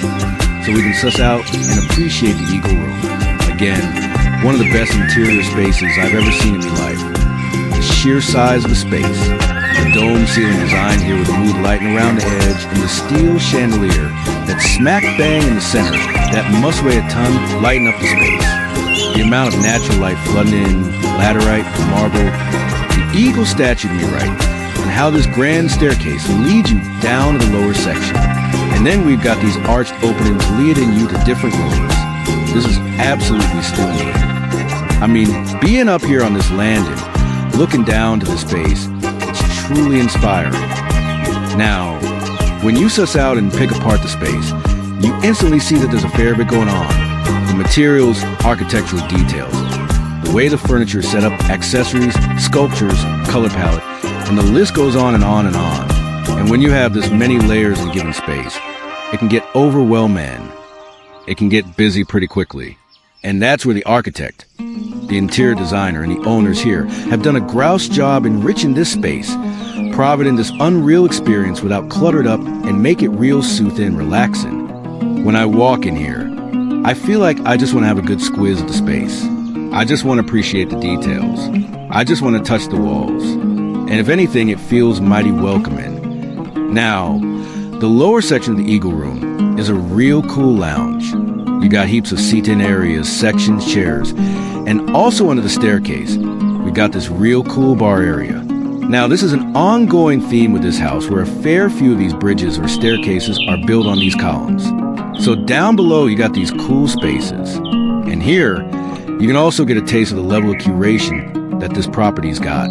so we can suss out and appreciate the Eagle Room. Again, one of the best interior spaces I've ever seen in my life. The sheer size of the space, the dome ceiling design here with mood lighting around the edge, and the steel chandelier that's smack bang in the center that must weigh a ton lighting up the space. The amount of natural light flooding in, laterite, marble, the eagle statue to your right, and how this grand staircase leads you down to the lower section. And then we've got these arched openings leading you to different rooms. This is absolutely stunning. I mean, being up here on this landing, looking down to the space, it's truly inspiring. Now, when you suss out and pick apart the space, you instantly see that there's a fair bit going on. The materials, architectural details, the way the furniture is set up, accessories, sculptures, color palette, and the list goes on and on and on. And when you have this many layers in a given space, it can get overwhelming. It can get busy pretty quickly. And that's where the architect, the interior designer, and the owners here have done a grouse job enriching this space, providing this unreal experience without cluttered up and make it real soothing and relaxing. When I walk in here, I feel like I just want to have a good squiz of the space. I just want to appreciate the details. I just want to touch the walls. And if anything, it feels mighty welcoming. Now, the lower section of the Eagle Room is a real cool lounge. You got heaps of seat-in areas, sections, chairs, and also under the staircase, we got this real cool bar area. Now, this is an ongoing theme with this house where a fair few of these bridges or staircases are built on these columns. So down below, you got these cool spaces. And here, you can also get a taste of the level of curation that this property's got.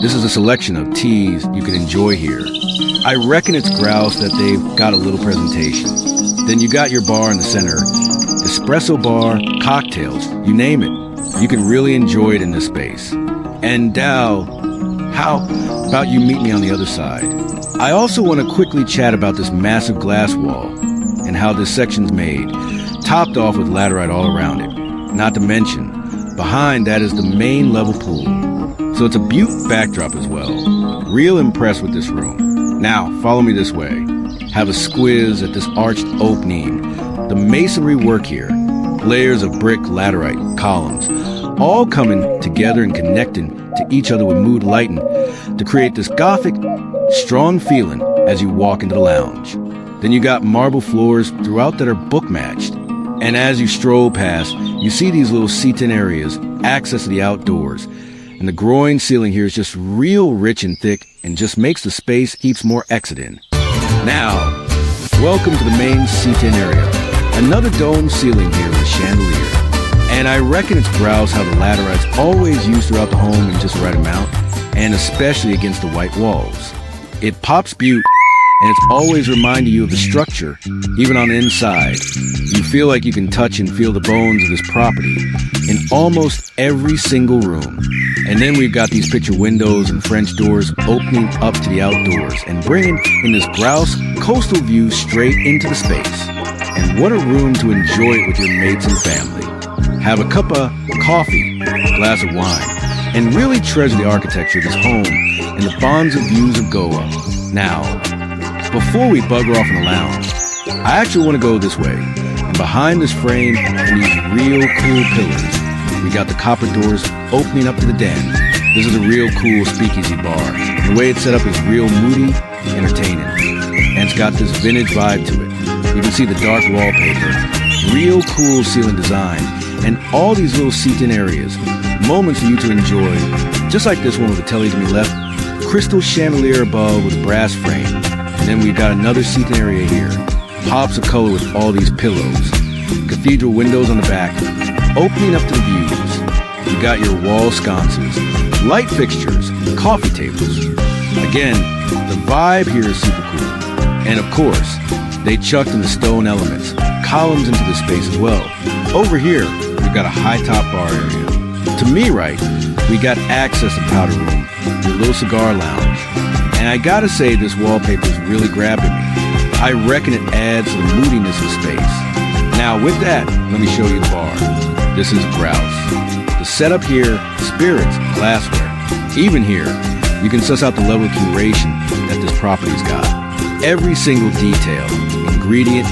This is a selection of teas you can enjoy here. I reckon it's grouse that they've got a little presentation. Then you got your bar in the center, espresso bar, cocktails, you name it. You can really enjoy it in this space. And Dow, how about you meet me on the other side? I also want to quickly chat about this massive glass wall and how this section's made, topped off with laterite all around it. Not to mention, behind that is the main level pool. So it's a beaut backdrop as well. Real impressed with this room. Now, follow me this way. Have a squiz at this arched opening. The masonry work here, layers of brick, laterite, columns, all coming together and connecting to each other with mood lighting to create this gothic, strong feeling as you walk into the lounge. Then you got marble floors throughout that are book matched. And as you stroll past, you see these little seat-in areas, access to the outdoors. And the groin ceiling here is just real rich and thick and just makes the space heaps more exit-in. Now, welcome to the main seat-in area. Another dome ceiling here with chandelier. And I reckon it's grouse how the laterite's always used throughout the home in just the right amount, and especially against the white walls. It pops beaut, and it's always reminding you of the structure, even on the inside. You feel like you can touch and feel the bones of this property in almost every single room. And then we've got these picture windows and French doors opening up to the outdoors and bringing in this grouse coastal view straight into the space. And what a room to enjoy it with your mates and family. Have a cup of coffee, a glass of wine, and really treasure the architecture of this home and the bonds of views of Goa. Now, before we bugger off in the lounge, I actually want to go this way. And behind this frame and these real cool pillars, we got the copper doors opening up to the den. This is a real cool speakeasy bar. And the way it's set up is real moody, entertaining. And it's got this vintage vibe to it. You can see the dark wallpaper, real cool ceiling design, and all these little seat-in areas, moments for you to enjoy, just like this one with the telly to my left, crystal chandelier above with a brass frame. And then we've got another seat-in area here, pops of color with all these pillows, cathedral windows on the back, opening up to the views. You got your wall sconces, light fixtures, coffee tables. Again, the vibe here is super cool. And of course, they chucked in the stone elements, columns into the space as well. Over here, we've got a high-top bar area. To me right, we got access to powder room, your little cigar lounge. And I gotta say, this wallpaper is really grabbing me. I reckon it adds to the moodiness of space. Now with that, let me show you the bar. This is grouse. The setup here, spirits, glassware. Even here, you can suss out the level of curation that this property's got. Every single detail, ingredient,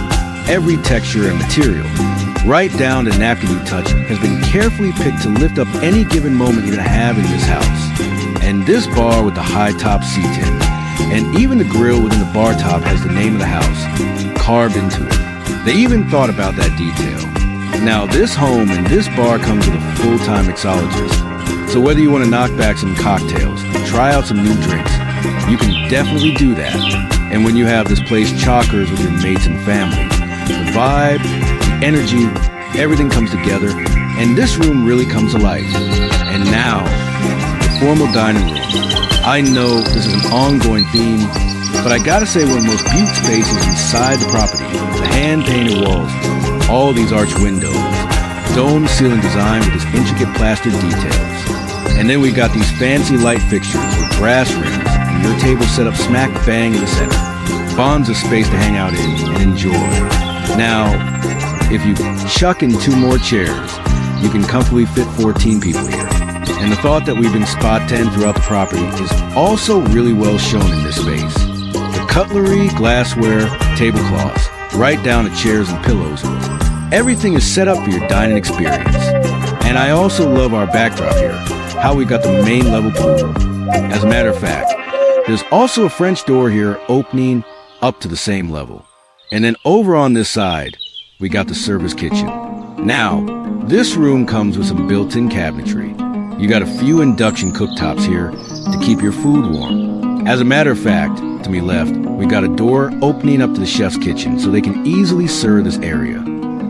every texture and material, right down to napkin you touch, has been carefully picked to lift up any given moment you're gonna have in this house. And this bar with the high top seat-in, and even the grill within the bar top has the name of the house carved into it. They even thought about that detail. Now this home and this bar comes with a full-time mixologist. So whether you want to knock back some cocktails, try out some new drinks, you can definitely do that. And when you have this place chockers with your mates and family, the vibe, the energy, everything comes together, and this room really comes alive. And now, the formal dining room. I know this is an ongoing theme, but I gotta say one of the most beautiful spaces inside the property, the hand-painted walls, all these arch windows, dome ceiling design with this intricate plastered details. And then we got these fancy light fixtures with brass rims, and your table set up smack bang in the center. Bonds of space to hang out in and enjoy. Now, if you chuck in 2 more chairs, you can comfortably fit 14 people here. And the thought that we've been spot 10 throughout the property is also really well shown in this space. The cutlery, glassware, tablecloths, right down to chairs and pillows, everything is set up for your dining experience. And I also love our backdrop here, how we got the main level pool. As a matter of fact, there's also a French door here opening up to the same level. And then over on this side, we got the service kitchen. Now, this room comes with some built-in cabinetry. You got a few induction cooktops here to keep your food warm. As a matter of fact, to me left, we got a door opening up to the chef's kitchen so they can easily serve this area.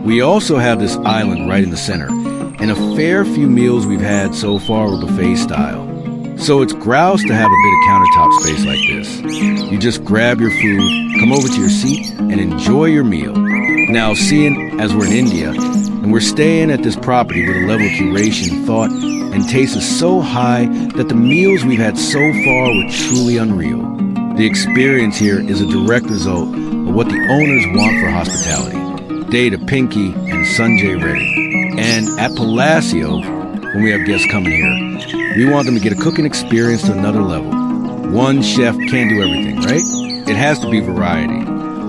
We also have this island right in the center, and a fair few meals we've had so far were buffet style. So it's grouse to have a bit of countertop space like this. You just grab your food, come over to your seat, and enjoy your meal. Now, seeing as we're in India, and we're staying at this property with a level of curation, thought, and taste is so high that the meals we've had so far were truly unreal. The experience here is a direct result of what the owners want for hospitality. Day to Pinky and Sanjay ready. And at Palacio, when we have guests coming here, we want them to get a cooking experience to another level. One chef can't do everything, right? It has to be variety.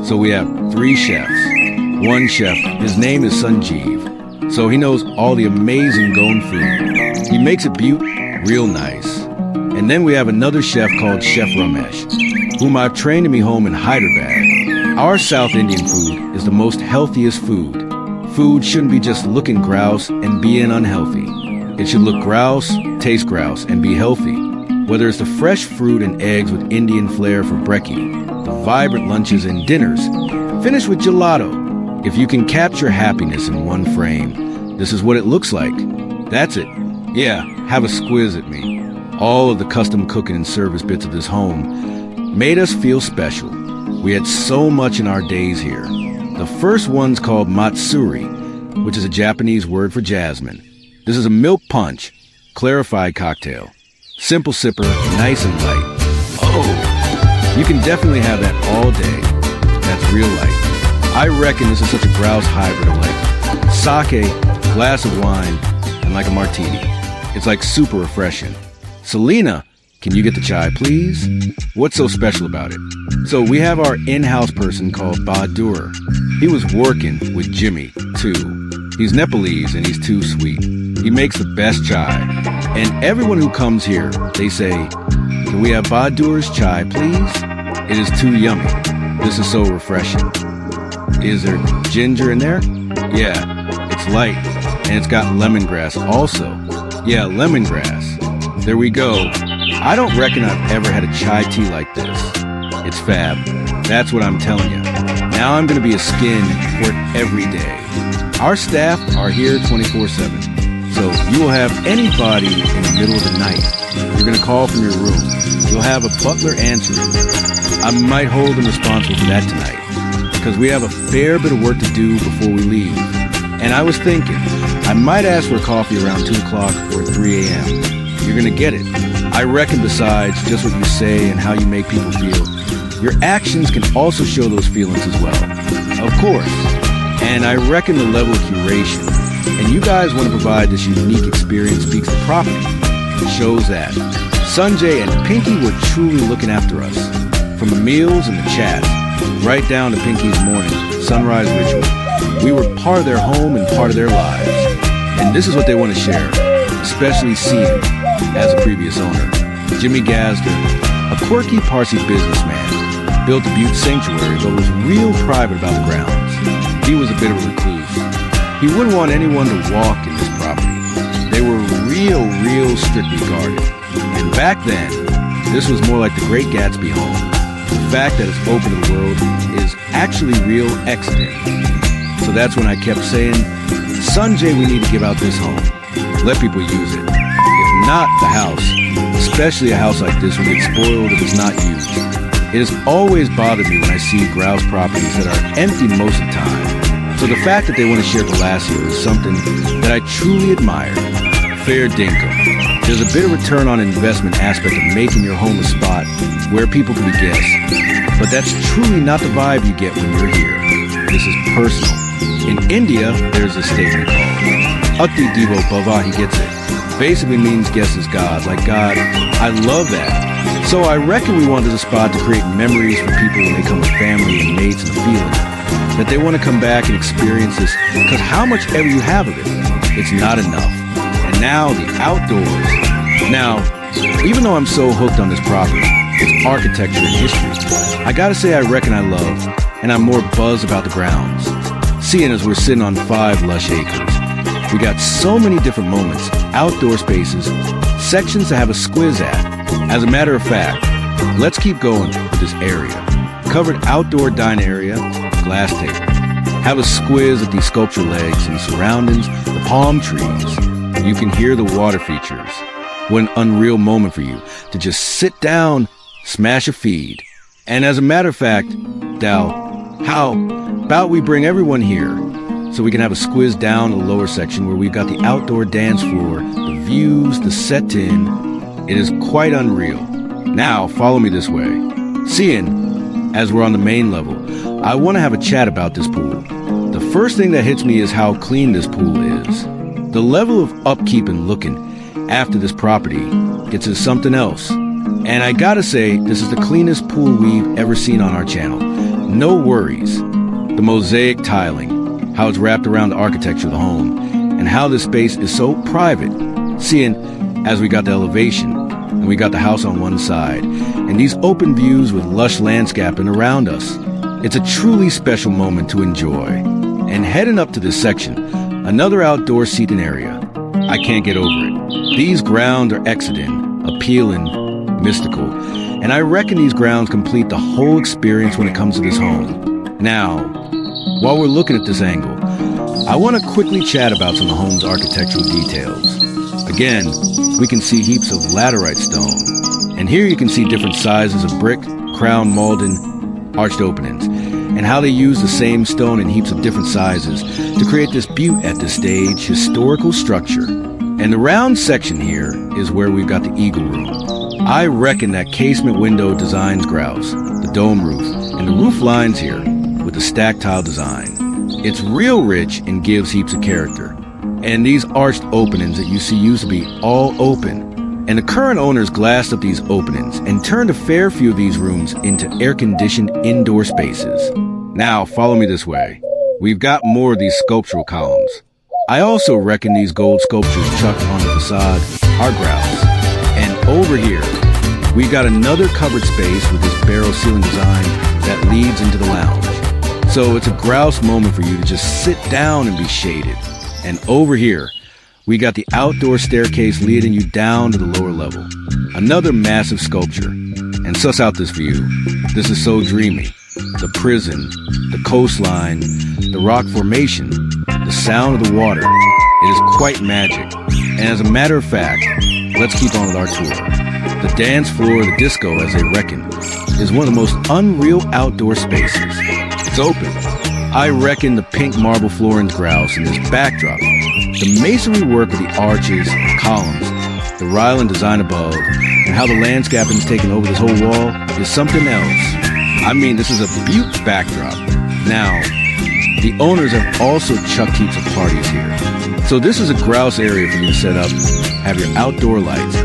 So we have 3 chefs. One chef, his name is Sanjeev, so he knows all the amazing Goan food. He makes it real nice. And then we have another chef called Chef Ramesh, whom I've trained to me home in Hyderabad. Our South Indian food is the most healthiest food. Food shouldn't be just looking grouse and being unhealthy. It should look grouse, taste grouse, and be healthy. Whether it's the fresh fruit and eggs with Indian flair for brekkie, the vibrant lunches and dinners, finished with gelato. If you can capture happiness in one frame, this is what it looks like. That's it. Yeah, have a squiz at me. All of the custom cooking and service bits of this home made us feel special. We had so much in our days here. The first one's called matsuri, which is a Japanese word for jasmine. This is a milk punch, clarified cocktail. Simple sipper, nice and light. Oh, you can definitely have that all day. That's real light. I reckon this is such a grouse hybrid of like sake, glass of wine, and like a martini. It's like super refreshing. Selena, can you get the chai, please? What's so special about it? So we have our in-house person called Bahadur. He was working with Jimmy, too. He's Nepalese and he's too sweet. He makes the best chai. And everyone who comes here, they say, can we have Bahadur's chai, please? It is too yummy. This is so refreshing. Is there ginger in there? Yeah, it's light, and it's got lemongrass also. Yeah, lemongrass. There we go. I don't reckon I've ever had a chai tea like this. It's fab. That's what I'm telling you. Now I'm going to be a skin for it every day. Our staff are here 24/7, so you will have anybody in the middle of the night. You're going to call from your room. You'll have a butler answering. I might hold them responsible for that tonight, because we have a fair bit of work to do before we leave. And I was thinking, I might ask for a coffee around 2 o'clock or 3 a.m. You're gonna get it. I reckon besides just what you say and how you make people feel, your actions can also show those feelings as well. Of course. And I reckon the level of curation, and you guys want to provide this unique experience speaks to property. It shows that. Sanjay and Pinky were truly looking after us. From the meals and the chats, right down to Pinky's morning sunrise ritual. We were part of their home and part of their lives. And this is what they want to share, especially seeing, as a previous owner, Jimmy Gazder, a quirky Parsi businessman, built a Butte sanctuary but was real private about the grounds. He was a bit of a recluse. He wouldn't want anyone to walk in this property. They were real strictly guarded. And back then, this was more like the Great Gatsby home. The fact that it's open to the world is actually real extant. So that's when I kept saying, Sanjay, we need to give out this home. Let people use it. If not the house, especially a house like this will get spoiled if it's not used. It has always bothered me when I see grouse properties that are empty most of the time. So the fact that they want to share Palacio is something that I truly admire. Fair dinkum. There's a bit of return on investment aspect of making your home a spot where people can be guests. But that's truly not the vibe you get when you're here. This is personal. In India, there's a statement called Ati Devo Bhava, he gets it. Basically means guest is God, like God. I love that. So I reckon we wanted a spot to create memories for people when they come with family and mates and the feeling that they want to come back and experience this, because how much ever you have of it, it's not enough. And now the outdoors. Now, even though I'm so hooked on this property, its architecture and history, I gotta say I reckon I love, and I'm more buzzed about the grounds. Seeing as we're sitting on 5 lush acres, We got so many different moments, outdoor spaces, sections to have a squiz at. As a matter of fact, let's keep going with this area. Covered outdoor dining area, glass table. Have a squiz at these sculpture legs and surroundings, the palm trees. You can hear the water features. What an unreal moment for you to just sit down, smash a feed. And as a matter of fact, Dal, how about we bring everyone here so we can have a squiz down the lower section where we've got the outdoor dance floor, the views, the set-in. It is quite unreal. Now, follow me this way. Seeing, as we're on the main level, I want to have a chat about this pool. The first thing that hits me is how clean this pool is. The level of upkeep and looking after this property gets us something else. And I gotta say, this is the cleanest pool we've ever seen on our channel. No worries. The mosaic tiling, how it's wrapped around the architecture of the home, and how this space is so private. Seeing, as we got the elevation, and we got the house on one side, and these open views with lush landscaping around us. It's a truly special moment to enjoy. And heading up to this section, another outdoor seating area. I can't get over it. These grounds are exquisite, appealing, mystical, and I reckon these grounds complete the whole experience when it comes to this home. Now, while we're looking at this angle, I want to quickly chat about some of the home's architectural details. Again, we can see heaps of laterite stone, and here you can see different sizes of brick, crown molded, arched openings, and how they use the same stone in heaps of different sizes to create this beaut at this stage historical structure. And the round section here is where we've got the eagle room. I reckon that casement window designs grouse, the dome roof, and the roof lines here with the stacked tile design. It's real rich and gives heaps of character. And these arched openings that you see used to be all open. And the current owners glassed up these openings and turned a fair few of these rooms into air-conditioned indoor spaces. Now, follow me this way. We've got more of these sculptural columns. I also reckon these gold sculptures chucked on the facade are grouse. And over here, we got another covered space with this barrel ceiling design that leads into the lounge. So it's a grouse moment for you to just sit down and be shaded. And over here, we got the outdoor staircase leading you down to the lower level. Another massive sculpture. And suss out this view. This is so dreamy. The prison, the coastline, the rock formation, the sound of the water. It is quite magic. And as a matter of fact, let's keep on with our tour. The dance floor, the disco, as they reckon, is one of the most unreal outdoor spaces. It's open. I reckon the pink marble floorings grouse in this backdrop, the masonry work of the arches, columns, the Ryland design above, and how the landscaping is taking over this whole wall is something else. I mean, this is a beaut backdrop. Now, the owners have also chucked heaps of parties here. So this is a grouse area for you to set up, have your outdoor lights,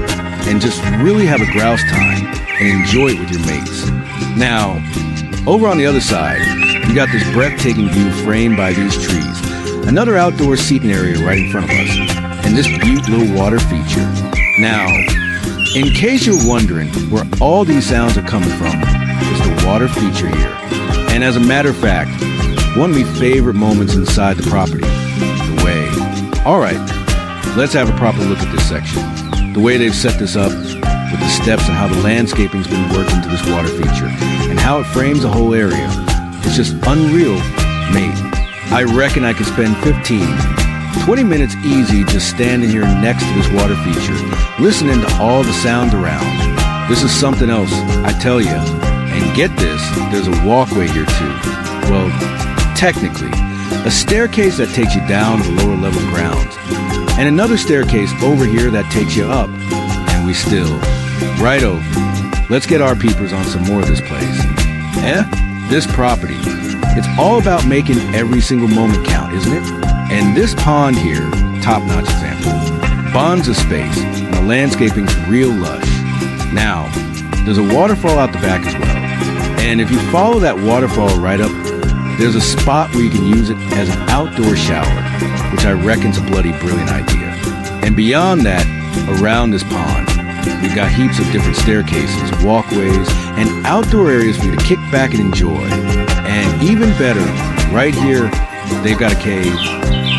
and just really have a grouse time and enjoy it with your mates. Now, over on the other side, you got this breathtaking view framed by these trees. Another outdoor seating area right in front of us. And this beaut little water feature. Now, in case you're wondering where all these sounds are coming from, is the water feature here. And as a matter of fact, one of my favorite moments inside the property, the way. Alright, let's have a proper look at this section. The way they've set this up, with the steps and how the landscaping's been worked into this water feature, and how it frames the whole area. It's just unreal, mate. I reckon I could spend 20 minutes easy just standing here next to this water feature, listening to all the sounds around. This is something else, I tell you. And get this, there's a walkway here too. Well, technically, a staircase that takes you down to the lower level grounds, and another staircase over here that takes you up. And we still, righto, let's get our peepers on some more of this place. This property, it's all about making every single moment count, isn't it? And this pond here, top-notch example, bonds of space, and the landscaping's real lush. Now, there's a waterfall out the back as well. And if you follow that waterfall right up, there's a spot where you can use it as an outdoor shower, which I reckon's a bloody brilliant idea. And beyond that, around this pond, we've got heaps of different staircases, walkways, and outdoor areas for you to kick back and enjoy. And even better, right here, they've got a cave.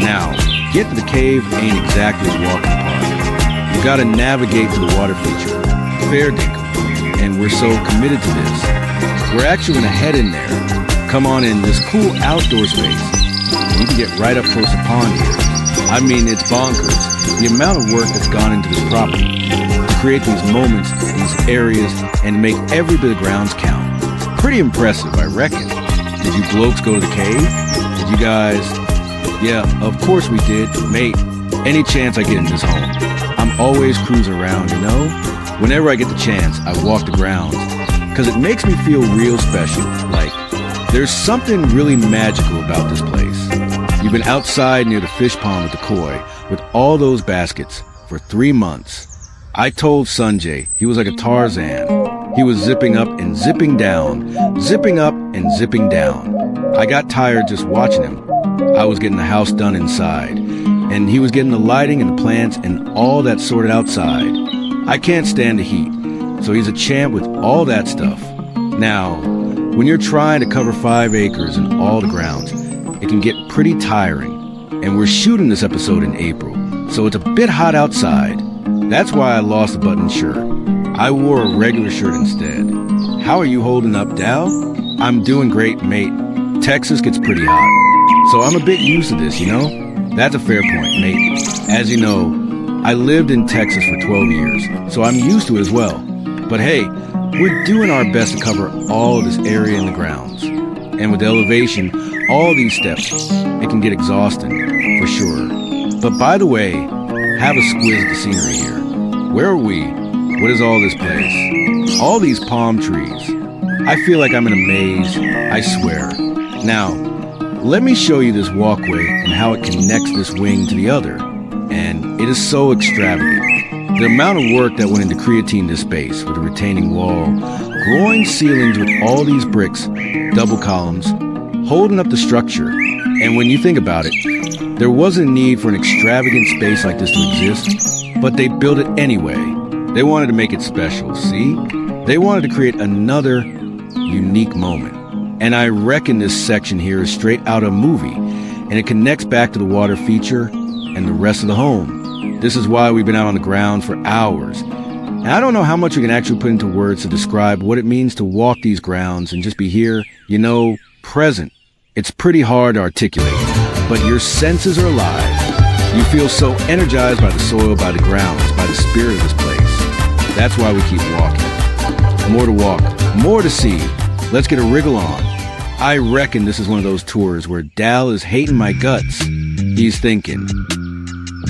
Now, get to the cave ain't exactly a walk in the park. You gotta navigate to the water feature, fair dinkum, and we're so committed to this. We're actually gonna head in there. Come on in, this cool outdoor space. You can get right up close to pond here. I mean, it's bonkers. The amount of work that's gone into this property to create these moments, these areas, and make every bit of grounds count. Pretty impressive, I reckon. Did you blokes go to the cave? Did you guys? Yeah, of course we did. Mate, any chance I get in this home, I'm always cruising around, you know? Whenever I get the chance, I walk the grounds, because it makes me feel real special. Like, there's something really magical about this place. You've been outside near the fish pond with the koi, with all those baskets, for 3 months. I told Sanjay he was like a Tarzan. He was zipping up and zipping down, zipping up and zipping down. I got tired just watching him. I was getting the house done inside, and he was getting the lighting and the plants and all that sorted outside. I can't stand the heat, so he's a champ with all that stuff. Now, when you're trying to cover 5 acres and all the grounds, it can get pretty tiring. And we're shooting this episode in April, so it's a bit hot outside. That's why I lost the button shirt. I wore a regular shirt instead. How are you holding up, Dal? I'm doing great, mate. Texas gets pretty hot, so I'm a bit used to this, you know? That's a fair point, mate. As you know, I lived in Texas for 12 years, so I'm used to it as well. But hey, we're doing our best to cover all of this area in the grounds. And with the elevation, all these steps, it can get exhausting, for sure. But by the way, have a squiz at the scenery here. Where are we? What is all this place? All these palm trees. I feel like I'm in a maze, I swear. Now, let me show you this walkway and how it connects this wing to the other. And it is so extravagant. The amount of work that went into creating this space with a retaining wall, groin ceilings with all these bricks, double columns, holding up the structure. And when you think about it, there wasn't a need for an extravagant space like this to exist, but they built it anyway. They wanted to make it special, see? They wanted to create another unique moment. And I reckon this section here is straight out of a movie, and it connects back to the water feature and the rest of the home. This is why we've been out on the ground for hours. And I don't know how much we can actually put into words to describe what it means to walk these grounds and just be here, you know, present. It's pretty hard to articulate, but your senses are alive. You feel so energized by the soil, by the grounds, by the spirit of this place. That's why we keep walking. More to walk, more to see. Let's get a wriggle on. I reckon this is one of those tours where Dal is hating my guts. He's thinking,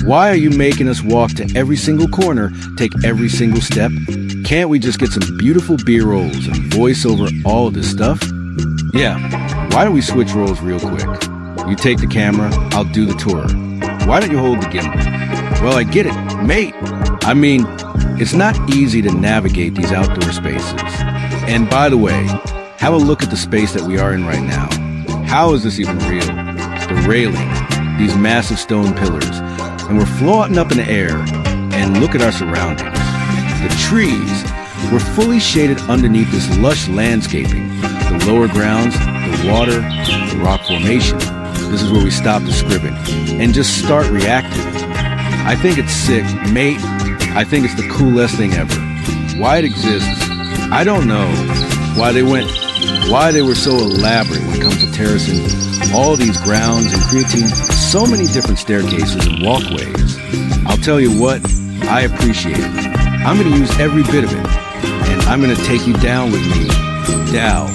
why are you making us walk to every single corner, take every single step? Can't we just get some beautiful B-rolls and voice over all of this stuff? Yeah, why don't we switch roles real quick? You take the camera, I'll do the tour. Why don't you hold the gimbal? Well, I get it, mate. I mean, it's not easy to navigate these outdoor spaces. And by the way, have a look at the space that we are in right now. How is this even real? The railing, these massive stone pillars, and we're floating up in the air, and look at our surroundings. The trees, we're fully shaded underneath this lush landscaping. The lower grounds, the water, the rock formation. This is where we stop the scribbing and just start reacting. I think it's sick, mate. I think it's the coolest thing ever. Why it exists, I don't know. Why they were so elaborate when it comes to terracing all these grounds and creating so many different staircases and walkways. I'll tell you what, I appreciate it. I'm going to use every bit of it, and I'm going to take you down with me. Dal,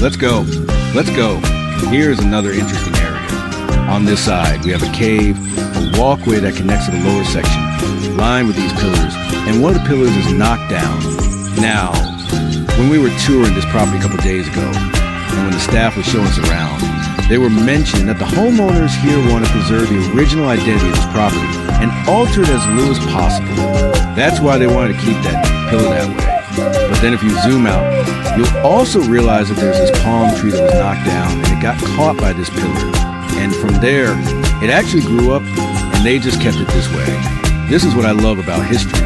let's go. Let's go. Here's another interesting area. On this side, we have a cave, a walkway that connects to the lower section, lined with these pillars, and one of the pillars is knocked down. Now, when we were touring this property a couple days ago, and when the staff was showing us around, they were mentioning that the homeowners here want to preserve the original identity of this property and alter it as little as possible. That's why they wanted to keep that pillar that way. But then if you zoom out, you'll also realize that there's this palm tree that was knocked down and it got caught by this pillar. And from there, it actually grew up and they just kept it this way. This is what I love about history.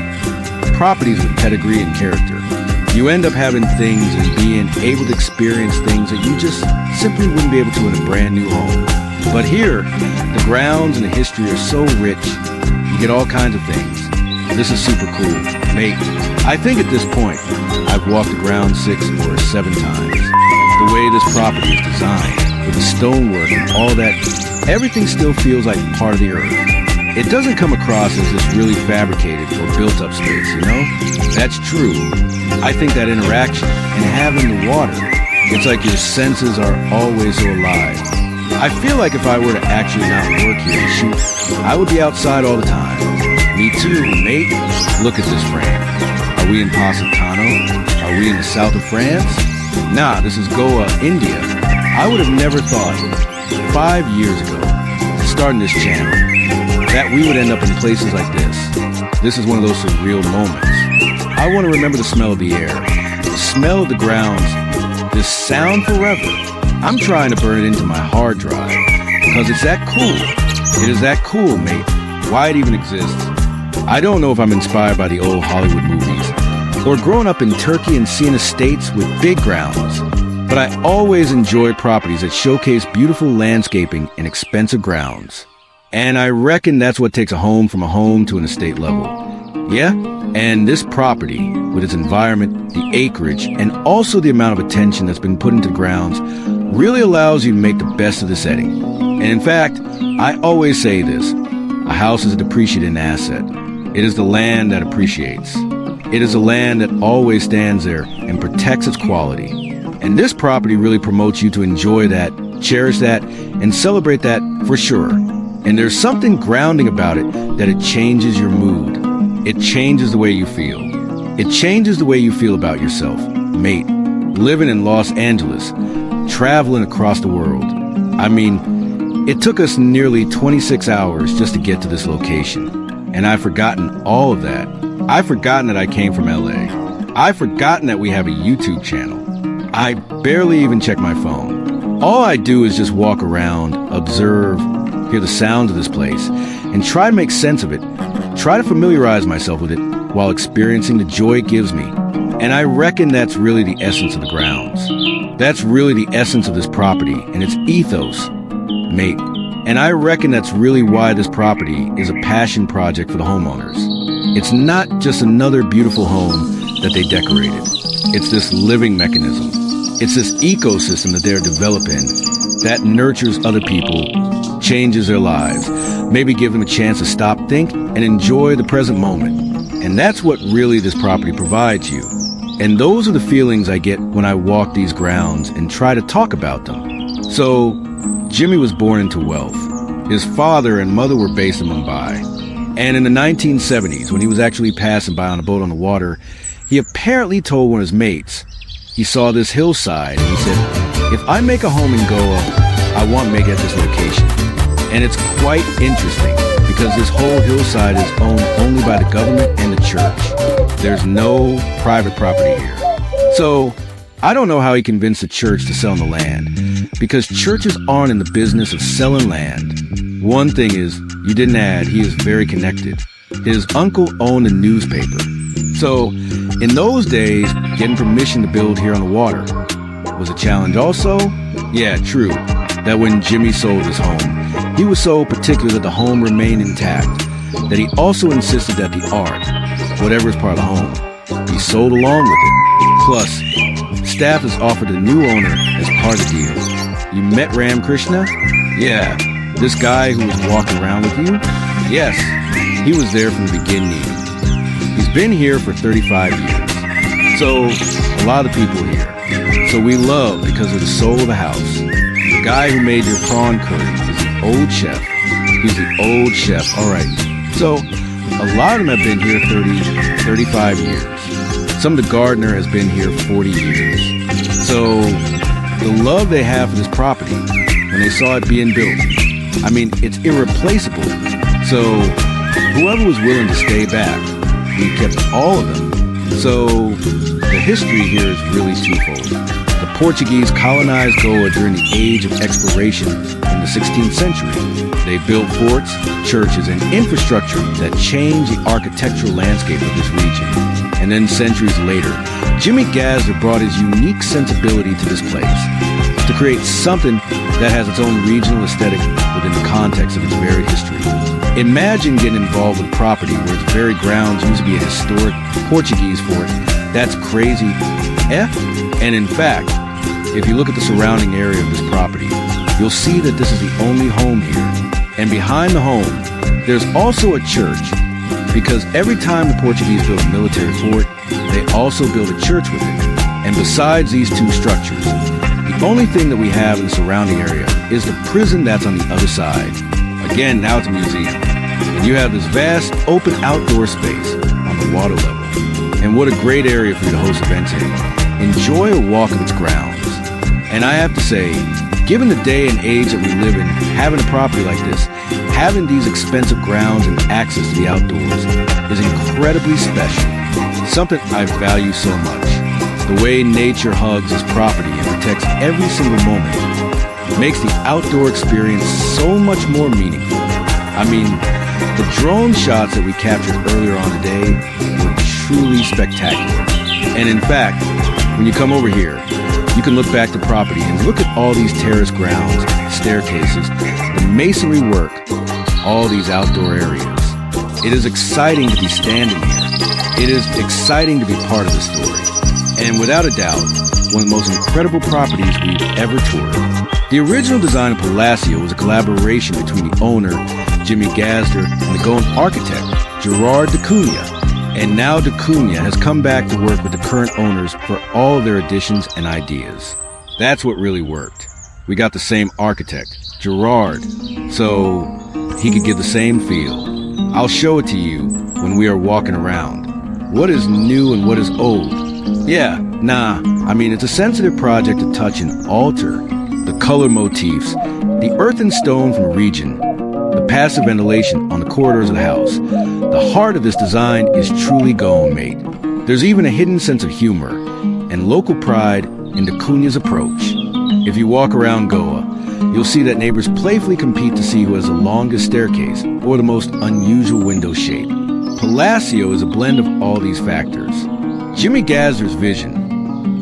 Properties with pedigree and character. You end up having things and being able to experience things that you just simply wouldn't be able to in a brand new home. But here, the grounds and the history are so rich, you get all kinds of things. This is super cool. Mate, I think at this point, I've walked the ground 6 or 7 times. The way this property is designed, with the stonework and all that, everything still feels like part of the earth. It doesn't come across as this really fabricated or built up space, you know? That's true. I think that interaction and having the water, it's like your senses are always so alive. I feel like if I were to actually not work here and shoot, I would be outside all the time. Me too, mate. Look at this frame. Are we in Positano? Are we in the south of France? Nah, this is Goa, India. I would have never thought 5 years ago, starting this channel, that we would end up in places like this. This is one of those surreal moments. I want to remember the smell of the air, the smell of the grounds, this sound forever. I'm trying to burn it into my hard drive because it's that cool. It is that cool, mate. Why it even exists. I don't know if I'm inspired by the old Hollywood movies or growing up in Turkey and seeing estates with big grounds, but I always enjoy properties that showcase beautiful landscaping and expensive grounds. And I reckon that's what takes a home from a home to an estate level. Yeah? And this property, with its environment, the acreage, and also the amount of attention that's been put into the grounds, really allows you to make the best of the setting. And in fact, I always say this, a house is a depreciating asset. It is the land that appreciates. It is a land that always stands there and protects its quality. And this property really promotes you to enjoy that, cherish that, and celebrate that for sure. And there's something grounding about it that it changes your mood. It changes the way you feel. It changes the way you feel about yourself. Mate, living in Los Angeles, traveling across the world. I mean, it took us nearly 26 hours just to get to this location. And I've forgotten all of that. I've forgotten that I came from LA. I've forgotten that we have a YouTube channel. I barely even check my phone. All I do is just walk around, observe, hear the sounds of this place, and try to make sense of it. Try to familiarize myself with it while experiencing the joy it gives me. And I reckon that's really the essence of the grounds. That's really the essence of this property and its ethos, mate. And I reckon that's really why this property is a passion project for the homeowners. It's not just another beautiful home that they decorated. It's this living mechanism. It's this ecosystem that they're developing that nurtures other people, changes their lives, maybe give them a chance to stop, think, and enjoy the present moment. And that's what really this property provides you. And those are the feelings I get when I walk these grounds and try to talk about them. So, Jimmy was born into wealth. His father and mother were based in Mumbai. And in the 1970s, when he was actually passing by on a boat on the water, he apparently told one of his mates, he saw this hillside, and he said, if I make a home in Goa, I want to make it at this location. And it's quite interesting, because this whole hillside is owned only by the government and the church. There's no private property here. So, I don't know how he convinced the church to sell him the land, because churches aren't in the business of selling land. One thing is, you didn't add, he is very connected. His uncle owned a newspaper. So, in those days, getting permission to build here on the water was a challenge also. Yeah, true, that when Jimmy sold his home, he was so particular that the home remained intact, that he also insisted that the art, whatever is part of the home, be sold along with it. Plus, staff is offered a new owner as part of the deal. You met Ram Krishna? Yeah, this guy who was walking around with you? Yes, he was there from the beginning. He's been here for 35 years. So, a lot of people here. So we love because of the soul of the house. The guy who made your prawn curry is the old chef. He's the old chef, all right. So, a lot of them have been here 30, 35 years. Some of the gardener has been here 40 years. So, the love they have for this property, when they saw it being built, I mean, it's irreplaceable. So, whoever was willing to stay back, we kept all of them. So, the history here is really twofold. The Portuguese colonized Goa during the age of exploration in the 16th century. They built forts, churches, and infrastructure that changed the architectural landscape of this region. And then centuries later, Jimmy Gazder brought his unique sensibility to this place to create something that has its own regional aesthetic within the context of its very history. Imagine getting involved with property where its very grounds used to be a historic Portuguese fort. That's crazy. And in fact, if you look at the surrounding area of this property, you'll see that this is the only home here. And behind the home, there's also a church, because every time the Portuguese built a military fort, they also built a church with it. And besides these two structures, the only thing that we have in the surrounding area is the prison that's on the other side. Again, now it's a museum. And you have this vast, open outdoor space on the water level. And what a great area for you to host events in. Enjoy a walk of its grounds. And I have to say, given the day and age that we live in, having a property like this, having these expensive grounds and access to the outdoors is incredibly special. Something I value so much. The way nature hugs its property and protects every single moment makes the outdoor experience so much more meaningful. I mean, the drone shots that we captured earlier on today were truly spectacular. And in fact, when you come over here, you can look back to property and look at all these terrace grounds, staircases, the masonry work, all these outdoor areas. It is exciting to be standing here. It is exciting to be part of the story. And without a doubt, one of the most incredible properties we've ever toured. The original design of Palacio was a collaboration between the owner, Jimmy Gassner, and the Goan architect, Gerard de Cunha. And now de Cunha has come back to work with the current owners for all of their additions and ideas. That's what really worked. We got the same architect, Gerard, so he could give the same feel. I'll show it to you when we are walking around. What is new and what is old? Yeah, it's a sensitive project to touch and alter the color motifs, the earth and stone from the region, the passive ventilation on the corridors of the house. The heart of this design is truly Goan, mate. There's even a hidden sense of humor and local pride in de Cunha's approach. If you walk around Goa, you'll see that neighbors playfully compete to see who has the longest staircase or the most unusual window shape. Palacio is a blend of all these factors. Jimmy Gassner's vision,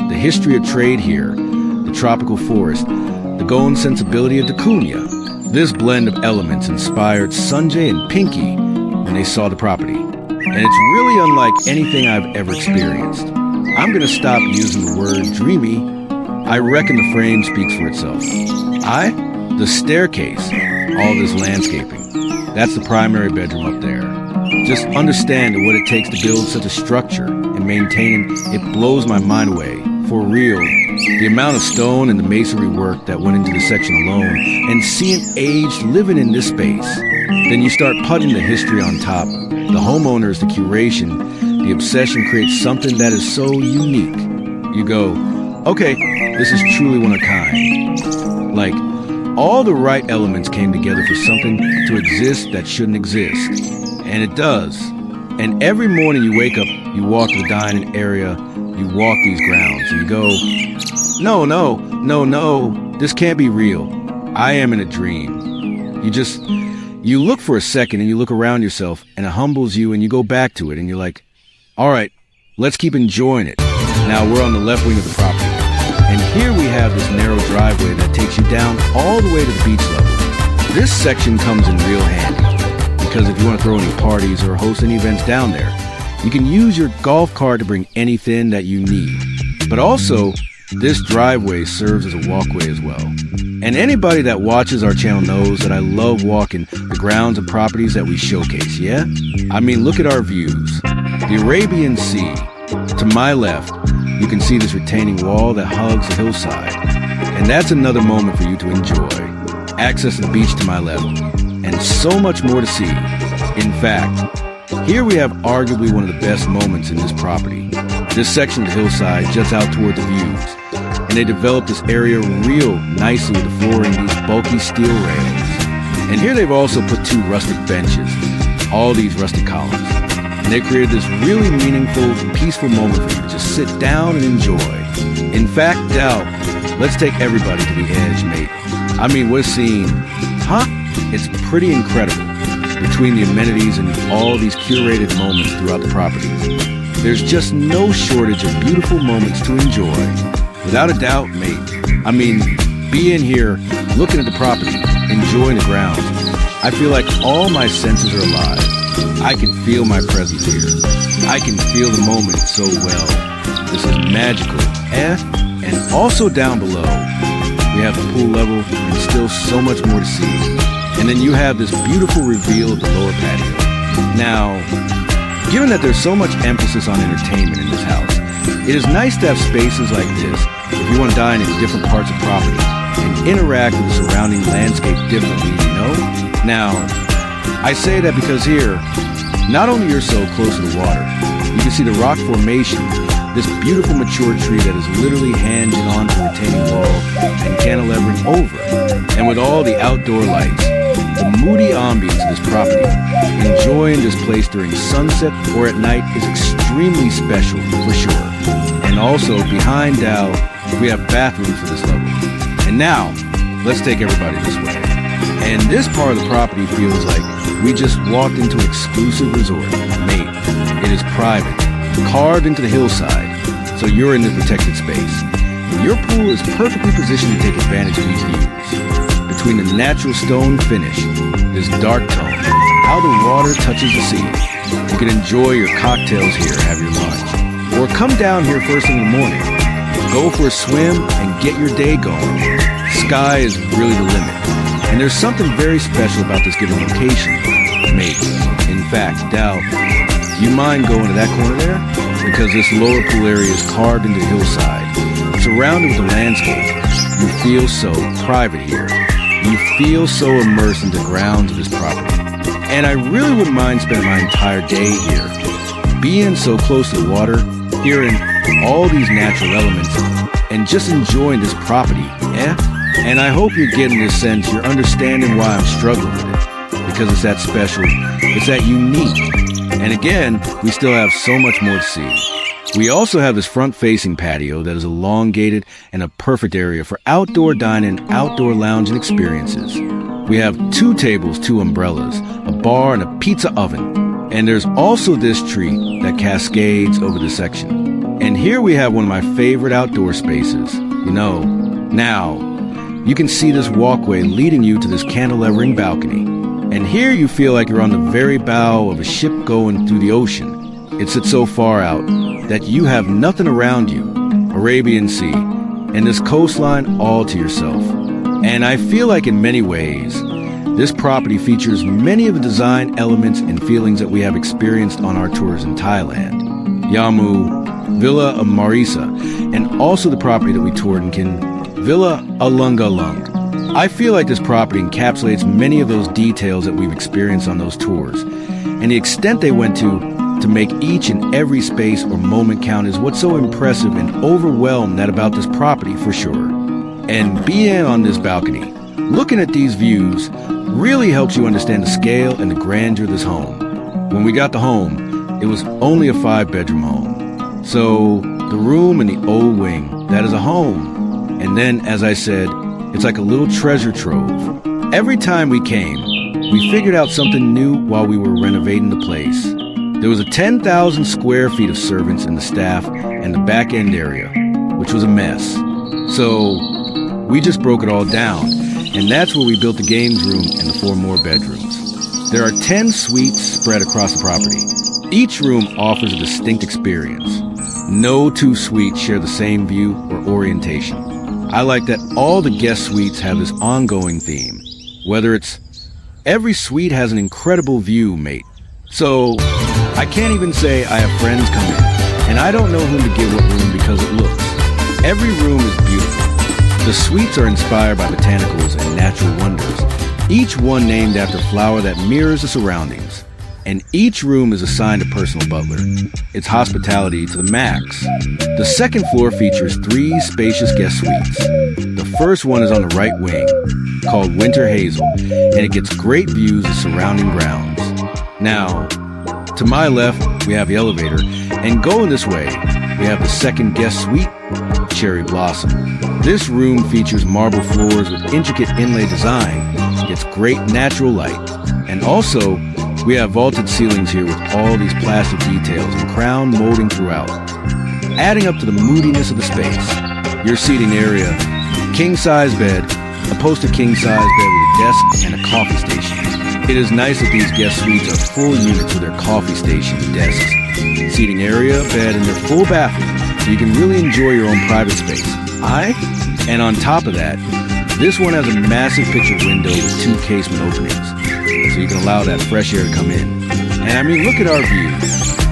the history of trade here, the tropical forest, the Goan sensibility of de Cunha. This blend of elements inspired Sanjay and Pinky when they saw the property. And it's really unlike anything I've ever experienced. I'm gonna stop using the word dreamy. I reckon the frame speaks for itself. The staircase, all this landscaping. That's the primary bedroom up there. Just understanding what it takes to build such a structure and maintain it blows my mind away. For real, the amount of stone and the masonry work that went into the section alone, and seeing age living in this space. Then you start putting the history on top, the homeowners, the curation, the obsession creates something that is so unique. You go, okay, this is truly one of a kind. Like, all the right elements came together for something to exist that shouldn't exist. And it does. And every morning you wake up, you walk to the dining area, you walk these grounds, and you go, no, this can't be real. I am in a dream. You look for a second and you look around yourself and it humbles you and you go back to it and you're like, all right, let's keep enjoying it. Now we're on the left wing of the property. And here we have this narrow driveway that takes you down all the way to the beach level. This section comes in real handy because if you want to throw any parties or host any events down there, you can use your golf cart to bring anything that you need. But also, this driveway serves as a walkway as well. And anybody that watches our channel knows that I love walking the grounds and properties that we showcase, yeah? I mean, look at our views. The Arabian Sea. To my left, you can see this retaining wall that hugs the hillside. And that's another moment for you to enjoy. Access to the beach to my left, and so much more to see. In fact, here we have arguably one of the best moments in this property. This section of the hillside juts out toward the views, and they developed this area real nicely with the flooring, these bulky steel rails. And here they've also put two rustic benches, all these rustic columns. And they created this really meaningful, peaceful moment for you to just sit down and enjoy. In fact, Dal, let's take everybody to the edge, mate. I mean, we're seeing, it's pretty incredible. Between the amenities and all these curated moments throughout the property, there's just no shortage of beautiful moments to enjoy. Without a doubt, mate. I mean, being here looking at the property, enjoying the grounds, I feel like all my senses are alive. I can feel my presence here. I can feel the moment so well. This is magical. And also down below, we have the pool level and still so much more to see. And then you have this beautiful reveal of the lower patio. Now, given that there's so much emphasis on entertainment in this house, it is nice to have spaces like this if you want to dine in different parts of property and interact with the surrounding landscape differently, you know? Now, I say that because here, not only you're so close to the water, you can see the rock formation, this beautiful mature tree that is literally hinging onto the retaining wall and cantilevering over. And with all the outdoor lights, the moody ambience of this property, enjoying this place during sunset or at night is extremely special for sure. And also behind Dow, we have bathrooms for this level. And now, let's take everybody this way. And this part of the property feels like we just walked into an exclusive resort. Mate, it is private, carved into the hillside, so you're in the protected space. Your pool is perfectly positioned to take advantage of these views. Between the natural stone finish, this dark tone, how the water touches the sea, you can enjoy your cocktails here, have your lunch. Or come down here first thing in the morning, go for a swim and get your day going. Sky is really the limit. And there's something very special about this given location, mate. In fact, Dow, you mind going to that corner there? Because this lower pool area is carved into the hillside, surrounded with the landscape. You feel so private here. You feel so immersed in the grounds of this property. And I really wouldn't mind spending my entire day here, being so close to the water, hearing all these natural elements, and just enjoying this property, eh? And I hope you're getting this sense, you're understanding why I'm struggling with it. Because it's that special, it's that unique. And again, we still have so much more to see. We also have this front-facing patio that is elongated and a perfect area for outdoor dining, outdoor lounging experiences. We have 2 tables, 2 umbrellas, a bar, and a pizza oven. And there's also this tree that cascades over the section. And here we have one of my favorite outdoor spaces. You know, now, you can see this walkway leading you to this cantilevering balcony. And here you feel like you're on the very bow of a ship going through the ocean. It sits so far out that you have nothing around you, Arabian Sea, and this coastline all to yourself. And I feel like in many ways, this property features many of the design elements and feelings that we have experienced on our tours in Thailand. Yamu, Villa of Marisa, and also the property that we toured in Villa Alungalung. I feel like this property encapsulates many of those details that we've experienced on those tours, and the extent they went to make each and every space or moment count is what's so impressive and overwhelmed that about this property for sure. And being on this balcony, looking at these views, really helps you understand the scale and the grandeur of this home. When we got the home, it was only a 5-bedroom home. So the room in the old wing, that is a home. And then, as I said, it's like a little treasure trove. Every time we came, we figured out something new while we were renovating the place. There was a 10,000 square feet of servants and the staff and the back end area, which was a mess. So we just broke it all down, and that's where we built the games room and the 4 more bedrooms. There are 10 suites spread across the property. Each room offers a distinct experience. No 2 suites share the same view or orientation. I like that all the guest suites have this ongoing theme. Whether it's every suite has an incredible view, mate. So I can't even say I have friends come in, and I don't know whom to give what room because it looks. Every room is beautiful. The suites are inspired by botanicals and natural wonders, each one named after a flower that mirrors the surroundings. And each room is assigned a personal butler. It's hospitality to the max. The second floor features 3 spacious guest suites. The first one is on the right wing, called Winter Hazel, and it gets great views of surrounding grounds. Now, to my left, we have the elevator, and going this way, we have the second guest suite, Cherry Blossom. This room features marble floors with intricate inlay design, gets great natural light, and also, we have vaulted ceilings here with all these plastic details and crown molding throughout. Adding up to the moodiness of the space, your seating area, king-size bed, a poster king-size bed with a desk and a coffee station. It is nice that these guest suites are full units with their coffee station, desks, seating area, bed, and their full bathroom, so you can really enjoy your own private space. And on top of that, this one has a massive picture window with 2 casement openings, so you can allow that fresh air to come in. And I mean, look at our view.